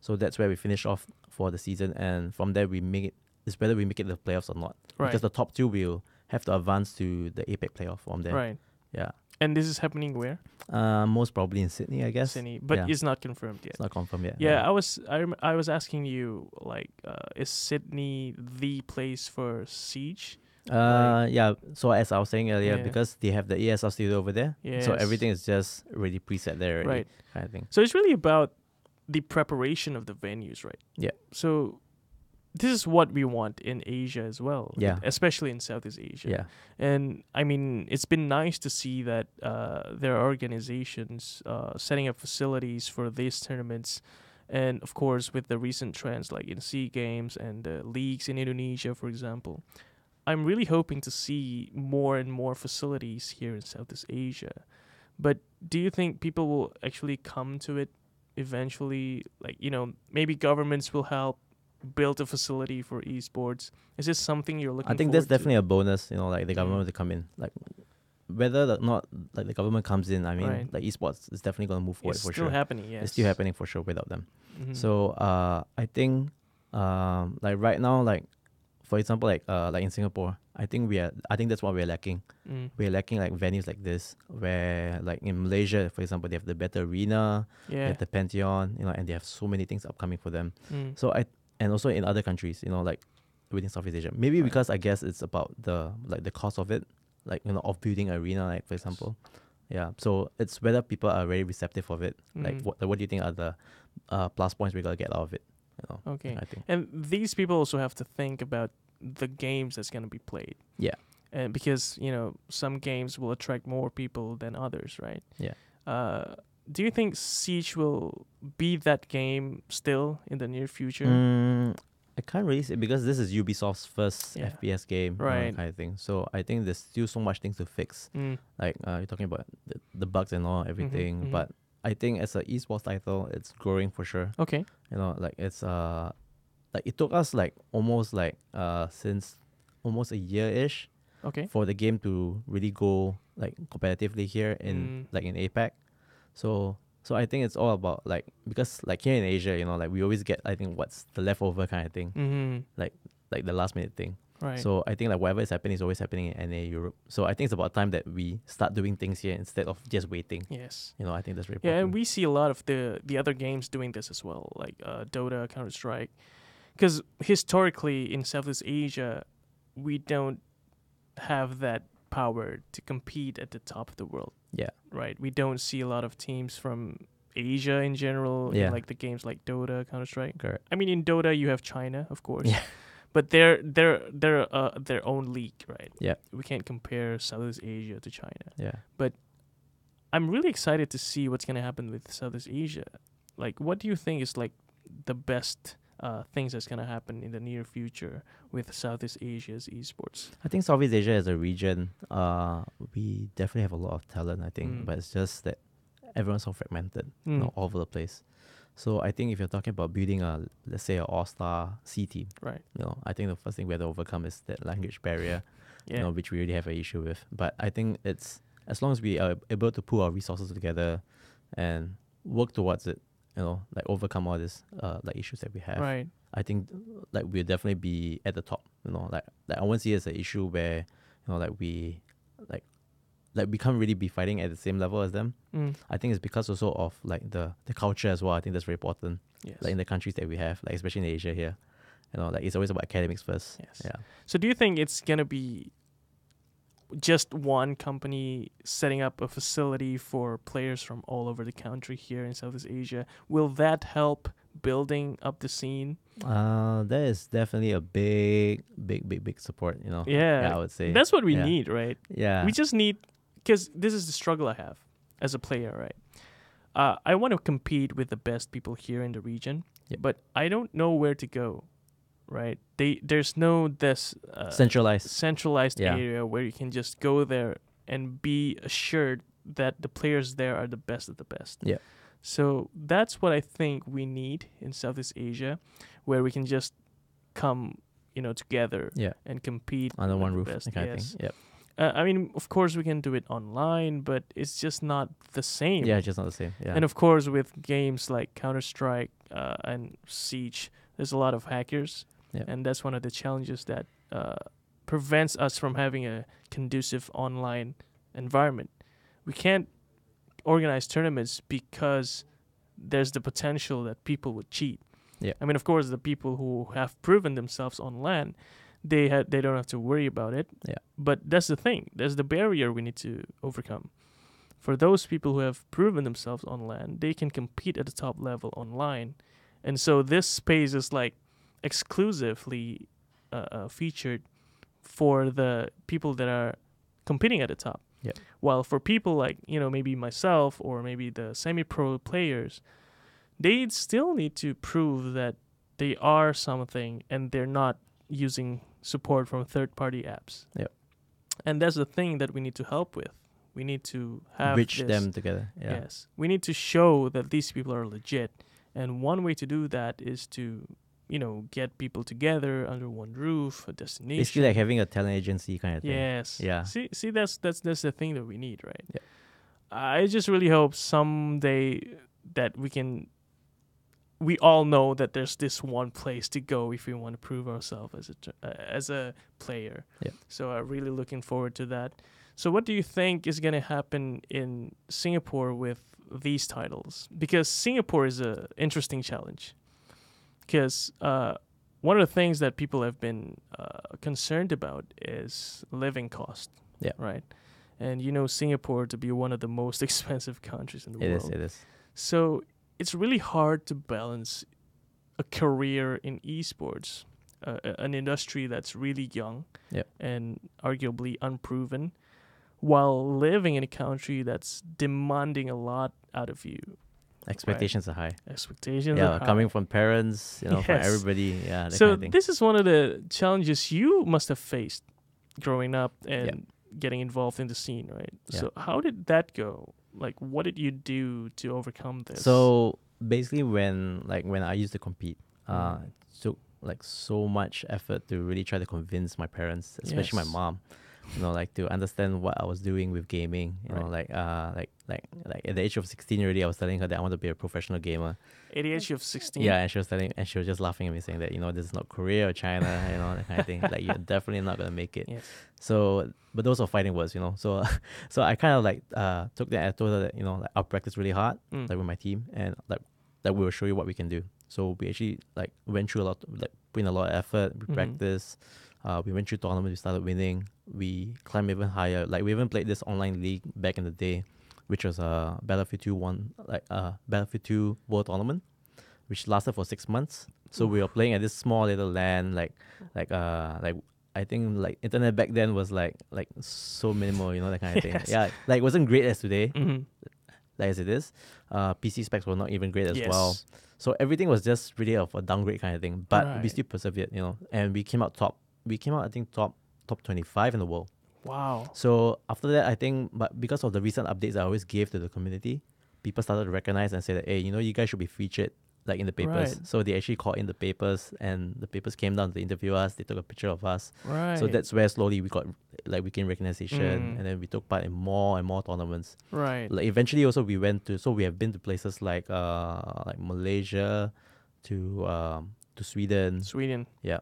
so that's where we finish off for the season, and from there we make it. It's whether we make it to the playoffs or not, Right. because the top 2 will have to advance to the APEC playoff from there. Right. Yeah. And this is happening where? Most probably in Sydney, I guess. Sydney, but yeah. it's not confirmed yet. It's not confirmed yet. Yeah, I was asking you, like, is Sydney the place for Siege? Yeah. So as I was saying earlier, Yeah. because they have the ESL studio over there, so Yes. everything is just already preset there already, Right. kind of thing. So it's really about the preparation of the venues, right? Yeah. So this is what we want in Asia as well. Yeah. Especially in Southeast Asia. Yeah. And I mean, it's been nice to see that there are organizations setting up facilities for these tournaments. And of course, with the recent trends like in SEA Games and leagues in Indonesia, for example, I'm really hoping to see more and more facilities here in Southeast Asia. But do you think people will actually come to it eventually? Like, maybe governments will help build a facility for esports. Is this something you're looking I think forward that's definitely to? a bonus, like the government to come in. Like whether or not like the government comes in, I mean, Right. like esports is definitely going to move forward It's for still sure. happening, yes. It's still happening for sure without them. Mhm. So I think like right now, like for example, like in Singapore, I think that's what we're lacking. Mm. We're lacking like venues like this, where like in Malaysia, for example, they have the better arena, they Yeah. have the Pantheon, and they have so many things upcoming for them. Mm. So and also in other countries, like within Southeast Asia, maybe Right. because I guess it's about the cost of it, like of building an arena, like for example. Yeah, so it's whether people are very receptive of it. Like Mm. what do you think are the plus points we're gonna get out of it? Okay. I think. And these people also have to think about the games that's going to be played. Yeah. And because, some games will attract more people than others, right? Yeah. Do you think Siege will be that game still in the near future? I can't really say because this is Ubisoft's first Yeah. FPS game, Right. kind of thing. So I think there's still so much things to fix. Mm. Like you're talking about the bugs and all everything, mhm. but I think as an esports title, it's growing for sure. Okay. Like it's like it took us like almost like since almost a year-ish Okay. for the game to really go like competitively here in like in APAC. So I think it's all about like because like here in Asia, like we always get I think what's the leftover kind of thing, Mm-hmm. like the last minute thing. Right. So I think like whatever is happening is always happening in NA Europe. So I think it's about time that we start doing things here instead of just waiting. yes. I think that's very Yeah, important. and we see a lot of the other games doing this as well, like Dota, Counter Strike, because historically in Southeast Asia, we don't have that power to compete at the top of the world. Yeah. Right. We don't see a lot of teams from Asia in general Yeah. in like the games like Dota, Counter Strike. Correct. I mean, in Dota you have China, of course. Yeah. But they're their own league, right? Yeah. We can't compare Southeast Asia to China. Yeah. I'm really excited to see what's gonna happen with Southeast Asia. Like, what do you think is like the best things that's gonna happen in the near future with Southeast Asia's esports? I think Southeast Asia as a region, we definitely have a lot of talent, I think, Mm. but it's just that everyone's so fragmented, all over the place. So I think if you're talking about building let's say an all-star C team, Right. I think the first thing we have to overcome is that language barrier, Yeah. which we really have an issue with. But I think it's as long as we are able to pull our resources together and work towards it, like overcome all these like issues that we have. Right. I think like we'll definitely be at the top. Like I won't see it as an issue where like we can't really be fighting at the same level as them. Mm. I think it's because also of like the culture as well. I think that's very important. Yes. Like in the countries that we have, like especially in Asia here, like it's always about academics first. Yes. Yeah. So do you think it's gonna be just one company setting up a facility for players from all over the country here in Southeast Asia? Will that help building up the scene? That is definitely a big support. Yeah, I would say That's what we Yeah. need, right? Yeah. We just need, because this is the struggle I have as a player, right? I want to compete with the best people here in the region, Yep. but I don't know where to go, right? There's no this centralized. Yeah. area where you can just go there and be assured that the players there are the best of the best. Yeah. So that's what I think we need in Southeast Asia, where we can just come, together Yeah. and compete Under with one the roof, best. that kind of Yes. thing. Yep. I mean, of course, we can do it online, but it's just not the same. Yeah, just not the same. Yeah. And of course, with games like Counter-Strike and Siege, there's a lot of hackers. Yeah. And that's one of the challenges that prevents us from having a conducive online environment. We can't organize tournaments because there's the potential that people would cheat. Yeah. I mean, of course, the people who have proven themselves on LAN, they don't have to worry about it. Yeah. But that's the thing. There's the barrier we need to overcome. For those people who have proven themselves on LAN, they can compete at the top level online. And so this space is like exclusively featured for the people that are competing at the top. Yeah. While for people like, maybe myself or maybe the semi-pro players, they still need to prove that they are something and they're not using support from third-party apps. Yep. And that's the thing that we need to help with. We need to have bridge this. them together. Yeah. Yes. We need to show that these people are legit. And one way to do that is to, get people together under one roof, a destination. Basically like having a talent agency kind of thing. Yes. Yeah. See, that's the thing that we need, right? Yeah. I just really hope someday that we all know that there's this one place to go if we want to prove ourselves as a player. Yeah. So I'm really looking forward to that. So what do you think is going to happen in Singapore with these titles? Because Singapore is an interesting challenge. Because one of the things that people have been concerned about is living cost. Yeah. Right? And Singapore to be one of the most expensive countries in the world. It is. So it's really hard to balance a career in esports, an industry that's really young and arguably unproven, while living in a country that's demanding a lot out of you. Expectations are high. Expectations are high. Coming from parents, from Yes. everybody. Yeah, that So kind of thing. this is one of the challenges you must have faced growing up and getting involved in the scene, right? Yeah. So how did that go? Like, what did you do to overcome this? So basically, when I used to compete, it took like so much effort to really try to convince my parents, especially my Yes. mom, to understand what I was doing with gaming. Like at the age of 16 already, I was telling her that I want to be a professional gamer. At the age of 16? Yeah, and she was just laughing at me, saying that this is not Korea or China, that kind of thing. Like you're definitely not gonna make it. Yes. So, but those are fighting words, So, so I kind of took that and I told her that I'll practice really hard, like with my team, and like we will show you what we can do. So we actually went through a lot, put in a lot of effort. We practiced. We went through tournaments. We started winning. We climbed even higher. Like we even played this online league back in the day, which was Battlefield 2 Battlefield 2 World Tournament, which lasted for 6 months. So we were playing at this small little LAN, I think internet back then was like so minimal, that kind of thing. Yeah, it wasn't great as today, as it is. PC specs were not even great as well. So everything was just really of a downgrade kind of thing. But we still persevered, and we came out top. We came out, I think, top 25 in the world. Wow. So after that, I think, but because of the recent updates I always gave to the community, people started to recognize and say that, hey, you guys should be featured in the papers. Right. So they actually called in the papers, and the papers came down to interview us. They took a picture of us. Right. So that's where slowly we got we gained recognition, and then we took part in more and more tournaments. Right. Eventually also we have been to places like Malaysia, to Sweden. Yeah.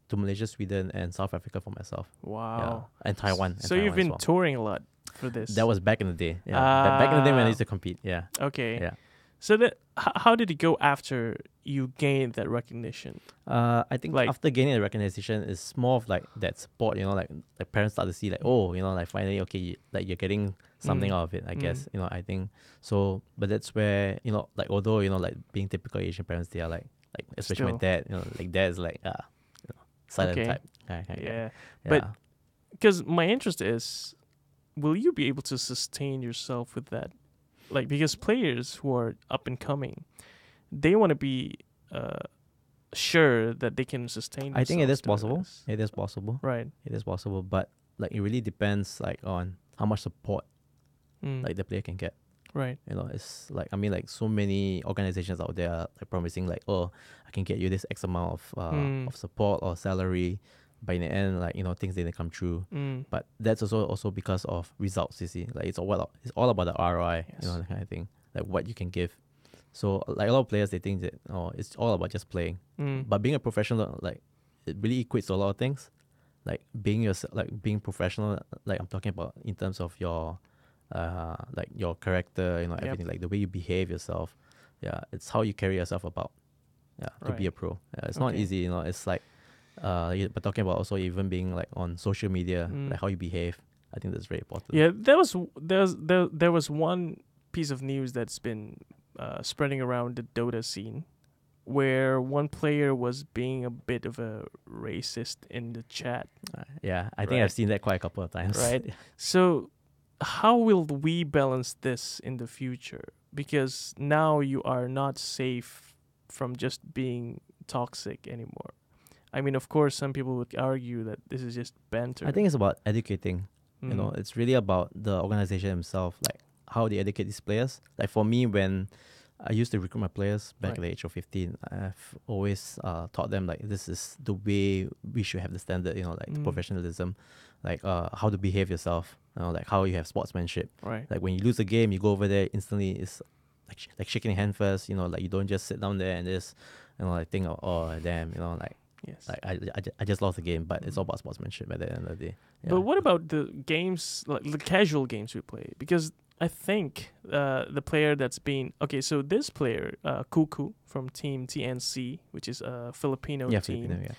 To Malaysia, Sweden, and South Africa for myself. Wow. Yeah. And Taiwan. So you've been touring a lot for this. That was back in the day. Yeah. Back in the day when I used to compete. Yeah. Okay. Yeah. So how did it go after you gained that recognition? I think after gaining the recognition, it's more of that support. Like parents start to see finally you're getting something out of it. I guess I think so. But that's where although being typical Asian parents, they are like especially my dad. Dad's silent type. Yeah. But because my interest is, will you be able to sustain yourself with that? Because players who are up and coming, they want to be sure that they can sustain themselves. I think it is possible. This. It is possible. Right. It is possible, but it really depends on how much support the player can get. Right. It's so many organizations out there are promising I can get you this X amount of support or salary, but in the end, like, things didn't come true. But that's also because of results. You see, like it's all about the ROI. Yes. That kind of thing, like what you can give. So like a lot of players, they think that it's all about just playing. But being a professional, like, it really equates to a lot of things. Like being professional, like I'm talking about in terms of your like your character, everything, like the way you behave yourself. Yeah, it's how you carry yourself about. Yeah, to be a Right. pro. Yeah, it's not Okay. easy. It's like but talking about also even being like on social media, like how you behave. I think that's very important. Yeah, there was one piece of news that's been spreading around the Dota scene, where one player was being a bit of a racist in the chat. Yeah, I think Right. I've seen that quite a couple of times. Right. So, how will we balance this in the future? Because now you are not safe from just being toxic anymore. I mean, of course, some people would argue that this is just banter. I think it's about educating. Mm. It's really about the organization themselves, like how they educate these players. Like for me, when I used to recruit my players back at the age of 15, I've always taught them like this is the way we should have the standard, like the professionalism, like how to behave yourself, like how you have sportsmanship. Right. Like when you lose a game, you go over there instantly. It's like shaking your hand first, like you don't just sit down there and just, like think, oh damn, like. Yes. Like I just lost the game, but it's all about sportsmanship at the end of the day. Yeah. But what about the games, like the casual games we play? Because I think the player that's been so this player, Kuku from Team TNC, which is a Filipino team, Filipino, yeah.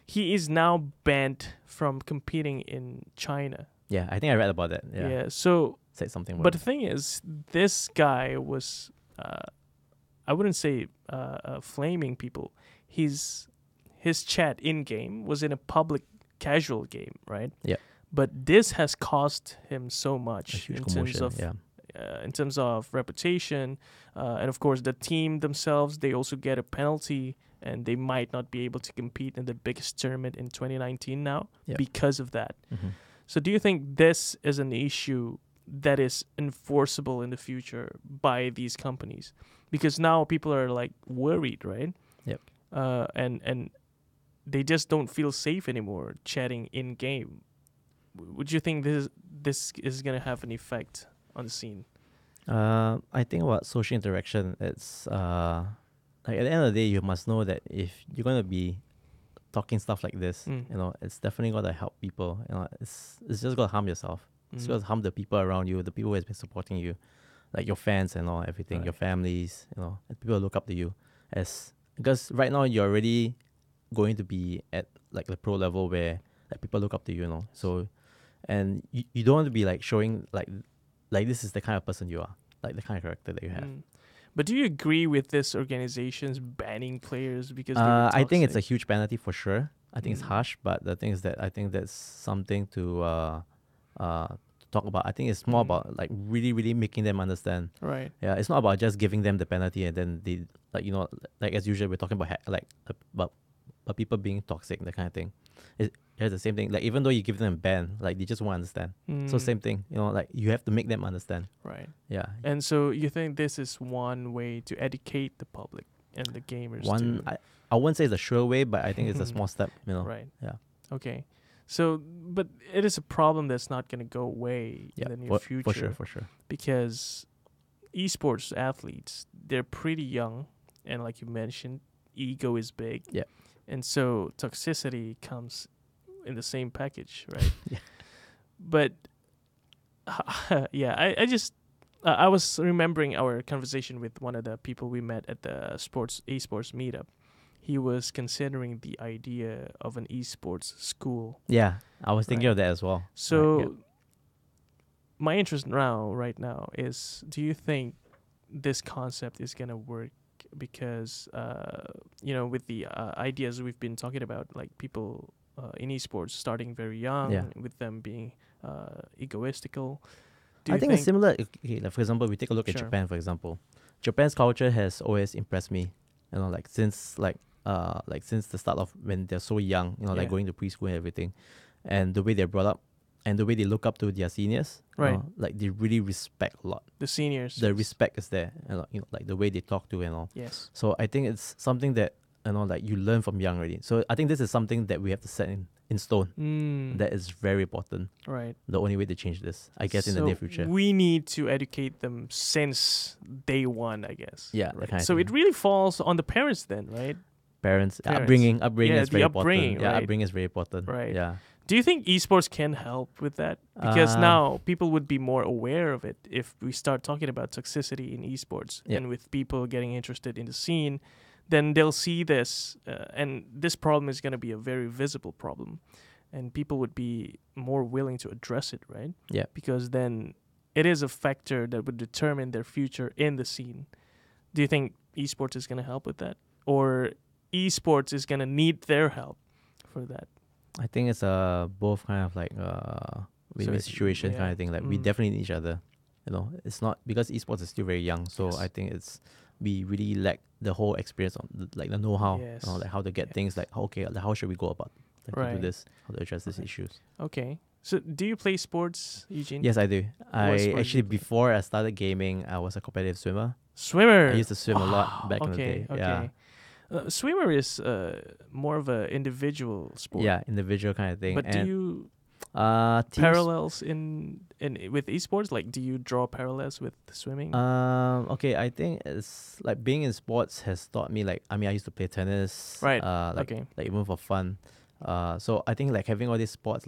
He is now banned from competing in China. Yeah, I think I read about that. Yeah. So said something. But the thing is, this guy was, I wouldn't say flaming people. His chat in game was in a public casual game, right? Yeah. But this has cost him so much in terms of in terms of reputation, and of course the team themselves. They also get a penalty, and they might not be able to compete in the biggest tournament in 2019 now because of that. So, do you think this is an issue that is enforceable in the future by these companies? Because now people are like worried, right? Yep. And they just don't feel safe anymore chatting in game. Would you think this is gonna have an effect on the scene? I think about social interaction, it's like at the end of the day, you must know that if you're gonna be talking stuff like this, it's definitely gonna help people. It's just gonna harm yourself. It's gonna harm the people around you, the people who has been supporting you, like your fans and all, everything, your families, and people look up to you because right now you're already going to be at like the pro level where like people look up to you, so and you don't want to be like showing like this is the kind of person you are, like the kind of character that you have. But do you agree with this organization's banning players because I think it's a huge penalty for sure. I think it's harsh, but the thing is that I think that's something to talk about. I think it's more about like really, really making them understand. Right. Yeah, it's not about just giving them the penalty and then they like as usual we're talking about about people being toxic, that kind of thing. It's the same thing. Like even though you give them a ban, like they just won't understand. So same thing. Like you have to make them understand. Right. Yeah. And so you think this is one way to educate the public and the gamers? I wouldn't say it's a sure way, but I think it's a small step. Right. Yeah. Okay. So, but it is a problem that's not going to go away in the near future. For sure. Because esports athletes, they're pretty young, and like you mentioned, ego is big. Yeah. And so toxicity comes in the same package, right? Yeah. But I just I was remembering our conversation with one of the people we met at the esports meetup. He was considering the idea of an esports school. Yeah, I was thinking of that as well. So my interest right now is, do you think this concept is gonna work? Because with the ideas we've been talking about, like people in esports starting very young, with them being egoistical. I think it's similar. Okay, like for example, we take a look at Japan. For example, Japan's culture has always impressed me. Since since the start of when they're so young, like going to preschool and everything, and the way they're brought up, and the way they look up to their seniors, right? Like they really respect a lot. The seniors. The respect is there, like the way they talk to and all. Yes. So I think it's something that like you learn from young already. So I think this is something that we have to set in stone. That is very important. Right. The only way to change this, I guess, in the near future. We need to educate them since day one, I guess. Yeah. Right. Kind of So thing. it really falls on the parents then, right? Parents. Parents. Upbringing is very upbringing, important. Yeah, right? upbringing is very important. Right. Yeah. Do you think esports can help with that? Because now people would be more aware of it if we start talking about toxicity in esports and with people getting interested in the scene, then they'll see this, and this problem is going to be a very visible problem, and people would be more willing to address it, right? Yeah. Because then it is a factor that would determine their future in the scene. Do you think esports is going to help with that, or esports is going to need their help for that? I think it's both kind of like win-win situation kind of thing. Like we definitely need each other. It's not because esports is still very young, so I think we really lack the whole experience on the know-how, like how to get things like how should we go about to do this, how to address these issues. Okay. So do you play sports, Eugene? Yes, I do. What sport Actually, do you play? before I started gaming, I was a competitive swimmer. Swimmer. I used to swim a lot back in the day. Okay. Swimmer is more of an individual sport. Yeah, individual kind of thing. But do you teams, parallels in with esports? Like, do you draw parallels with swimming? Okay, I think it's like being in sports has taught me I used to play tennis. Right. Like even for fun. So I think like having all these sports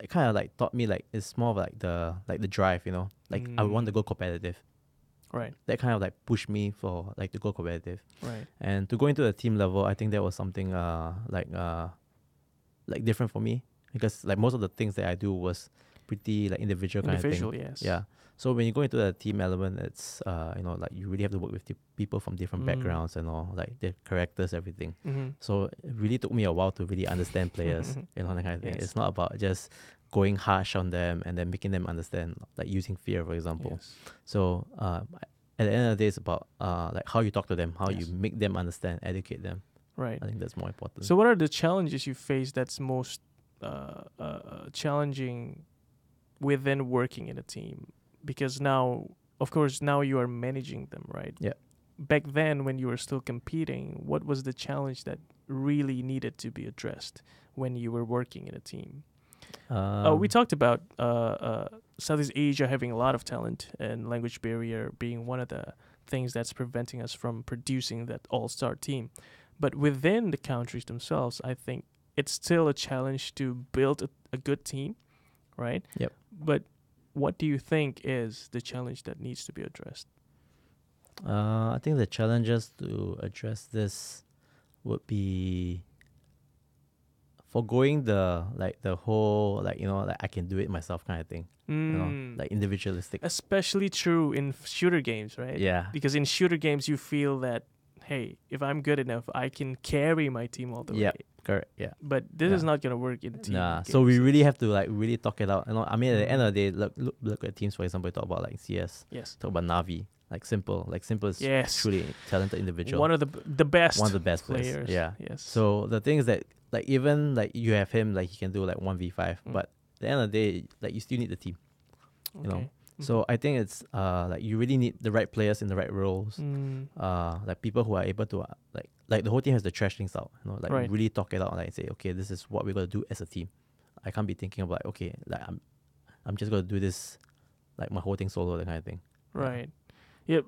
it kind of like taught me it's more of the drive, I want to go competitive. Right. That kind of like pushed me for to go competitive. Right. And to go into the team level, I think that was something different for me, because most of the things that I do was pretty individual kind of thing. Yes. Yeah. So when you go into the team element, it's you really have to work with people from different backgrounds and all, their characters, everything. Mm-hmm. So it really took me a while to really understand players, that kind of thing. Yes. It's not about just going harsh on them and then making them understand, using fear, for example. Yes. So at the end of the day, it's about how you talk to them, how you make them understand, educate them. Right. I think that's more important. So what are the challenges you face that's most challenging within working in a team? Because now, of course, now you are managing them, right? Yeah. Back then, when you were still competing, what was the challenge that really needed to be addressed when you were working in a team? We talked about Southeast Asia having a lot of talent and language barrier being one of the things that's preventing us from producing that all-star team. But within the countries themselves, I think it's still a challenge to build a good team, right? Yep. But what do you think is the challenge that needs to be addressed? I think the challenges to address this would be forgoing the whole I can do it myself kind of thing. Individualistic. Especially true in shooter games, right? Yeah. Because in shooter games, you feel that, hey, if I'm good enough, I can carry my team all the way. Correct. Yeah. But this is not gonna work in team. Nah. games. So we really have to really talk it out. At the end of the day, look at teams. For example, talk about CS. Yes. Talk about Navi. Simple is truly talented individual. One of the best. One of the best players. Yeah. Yes. So the thing is that even you have him he can do 1v5, but at the end of the day you still need the team. You know. So I think it's you really need the right players in the right roles. People who are able to the whole team has to trash things out. Right. Really talk it out and say, okay, this is what we're gonna do as a team. I can't be thinking about I'm just gonna do this my whole thing solo, that kind of thing. Right. Yeah,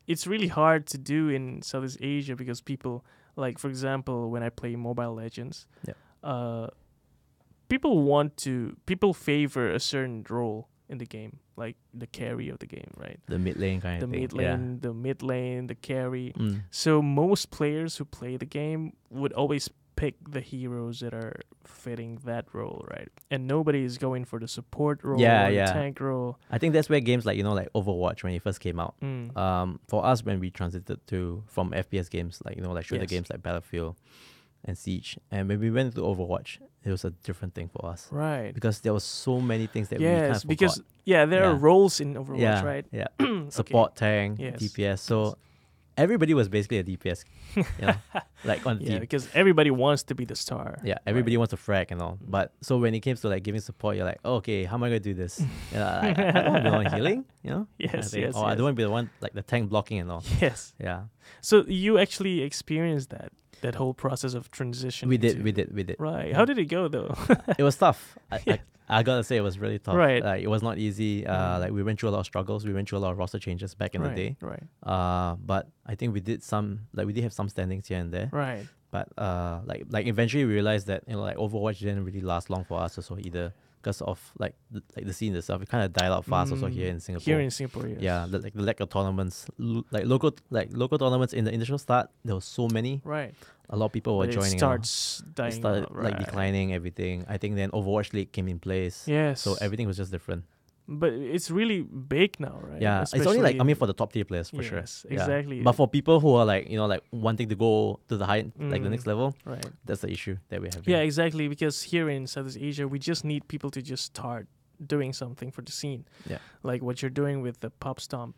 it's really hard to do in Southeast Asia because people for example, when I play Mobile Legends, people favor a certain role in the game, like the carry of the game, right? The mid lane kind of thing. The mid lane, the carry. So most players who play the game would always pick the heroes that are fitting that role, right? And nobody is going for the support role or the tank role. I think that's where games like Overwatch, when it first came out. For us, when we transited from FPS games shooter games like Battlefield and Siege, and when we went to Overwatch, it was a different thing for us, right? Because there was so many things that we kind of because forgot. there are roles in Overwatch, right? Support, tank, DPS. So everybody was basically a DPS, like on the Yeah, team. because everybody wants to be the star. Yeah, everybody right? wants to frag and all. But so when it came to like giving support, you're like, oh, okay, how am I gonna do this? I don't want to be the one healing, Yes, I yes, I yes. don't want to be the one like the tank blocking and all. Yes. Yeah, So you actually experienced that whole process of transition. we did. Right. How did it go though? It was tough. Yeah. I gotta say it was really tough. Right. Like it was not easy. Like we went through a lot of struggles. We went through a lot of roster changes back in the day. Right. But I think we did have some standings here and there. Right. But like eventually we realized that like Overwatch didn't really last long for us also either because of like the scene itself. It kind of died out fast also here in Singapore. Here in Singapore, yes. Yeah, the lack of tournaments, local tournaments in the initial start. There were so many. Right. A lot of people were But joining. It starts dying. It started out, like right. declining everything. I think then Overwatch League came in place. Yes. So everything was just different. But it's really big now, right? Yeah, it's only like Especially- for the top tier players for sure. Yes, Yeah. exactly. But for people who are like like wanting to go to the high like the next level, Right. that's the issue that we have. Yeah, exactly. Because here in Southeast Asia, we just need people to just start doing something for the scene. Yeah. Like what you're doing with the Pop Stomp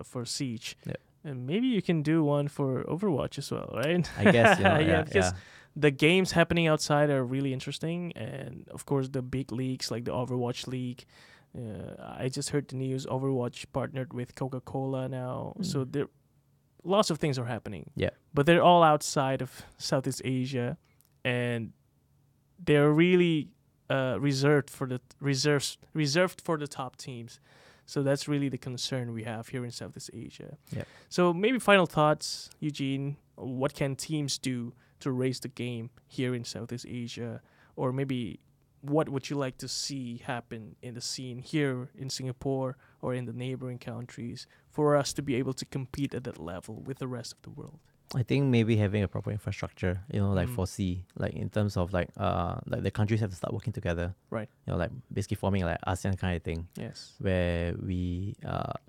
for Siege. Yeah. And maybe you can do one for Overwatch as well, right? I guess, because the games happening outside are really interesting. And of course, the big leagues like the Overwatch League. I just heard the news Overwatch partnered with Coca-Cola now. So there lots of things are happening. Yeah. But they're all outside of Southeast Asia. And they're really reserved for the top teams. So that's really the concern we have here in Southeast Asia. Yeah. So maybe final thoughts, Eugene. What can teams do to raise the game here in Southeast Asia? Or maybe what would you like to see happen in the scene here in Singapore or in the neighboring countries for us to be able to compete at that level with the rest of the world? I think maybe having a proper infrastructure, like foresee, like in terms of like the countries have to start working together. Right. Like basically forming like ASEAN kind of thing. Yes. Where we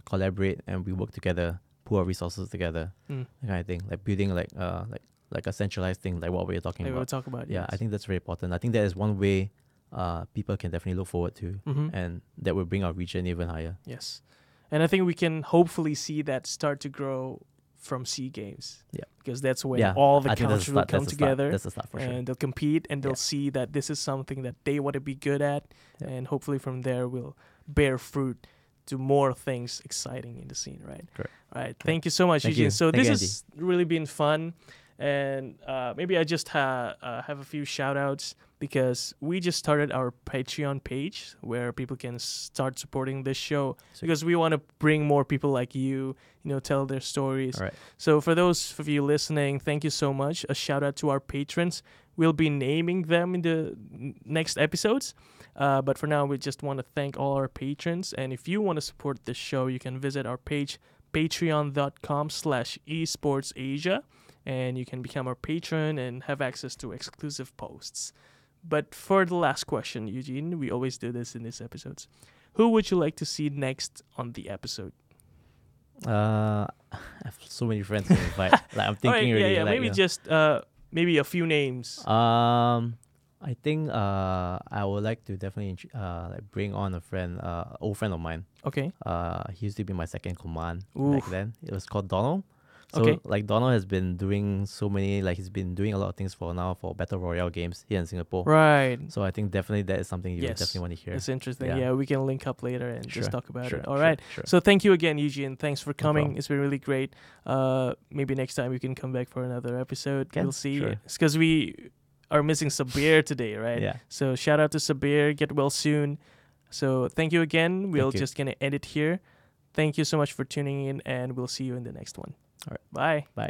collaborate and we work together, pool our resources together, that kind of thing. Like building like a centralized thing, like what we're talking about. We'll talk about. Yeah, yes. I think that's very important. I think that is one way people can definitely look forward to, and that will bring our region even higher. Yes. And I think we can hopefully see that start to grow from SEA Games. Yeah. Because that's when all the countries will come together. That's the start for sure. And they'll compete and they'll see that this is something that they want to be good at. Yeah. And hopefully from there will bear fruit to more things exciting in the scene, right? Correct. All right. Thank you so much, Eugene. So Thank this you, has really been fun. And maybe I just have a few shout outs because we just started our Patreon page where people can start supporting this show because we want to bring more people like you, tell their stories. All right. So for those of you listening, thank you so much. A shout out to our patrons. We'll be naming them in the next episodes. But for now, we just want to thank all our patrons. And if you want to support this show, you can visit our page, patreon.com/esportsasia. And you can become our patron and have access to exclusive posts. But for the last question, Eugene, we always do this in these episodes. Who would you like to see next on the episode? I have so many friends to invite. Like I'm thinking already. Yeah, like, maybe just maybe a few names. I think I would like to definitely like bring on a friend, old friend of mine. Okay. He used to be my second command Oof. back then. It was called Donald. So Okay. like Donald has been doing so many, like he's been doing a lot of things for Battle Royale games here in Singapore. Right. So I think definitely that is something you would Yes. definitely want to hear. That's interesting. Yeah. Yeah, we can link up later and just talk about Sure, it. All right. Sure. So thank you again, Eugene. Thanks for coming. problem. It's been really great. Maybe next time we can come back for another episode. Can, We'll see. sure. It's because we are missing Sabir today, right? Yeah. So shout out to Sabir. Get well soon. So thank you again. We'll you. just gonna end it here. Thank you so much for tuning in, and we'll see you in the next one. All right. Bye. Bye.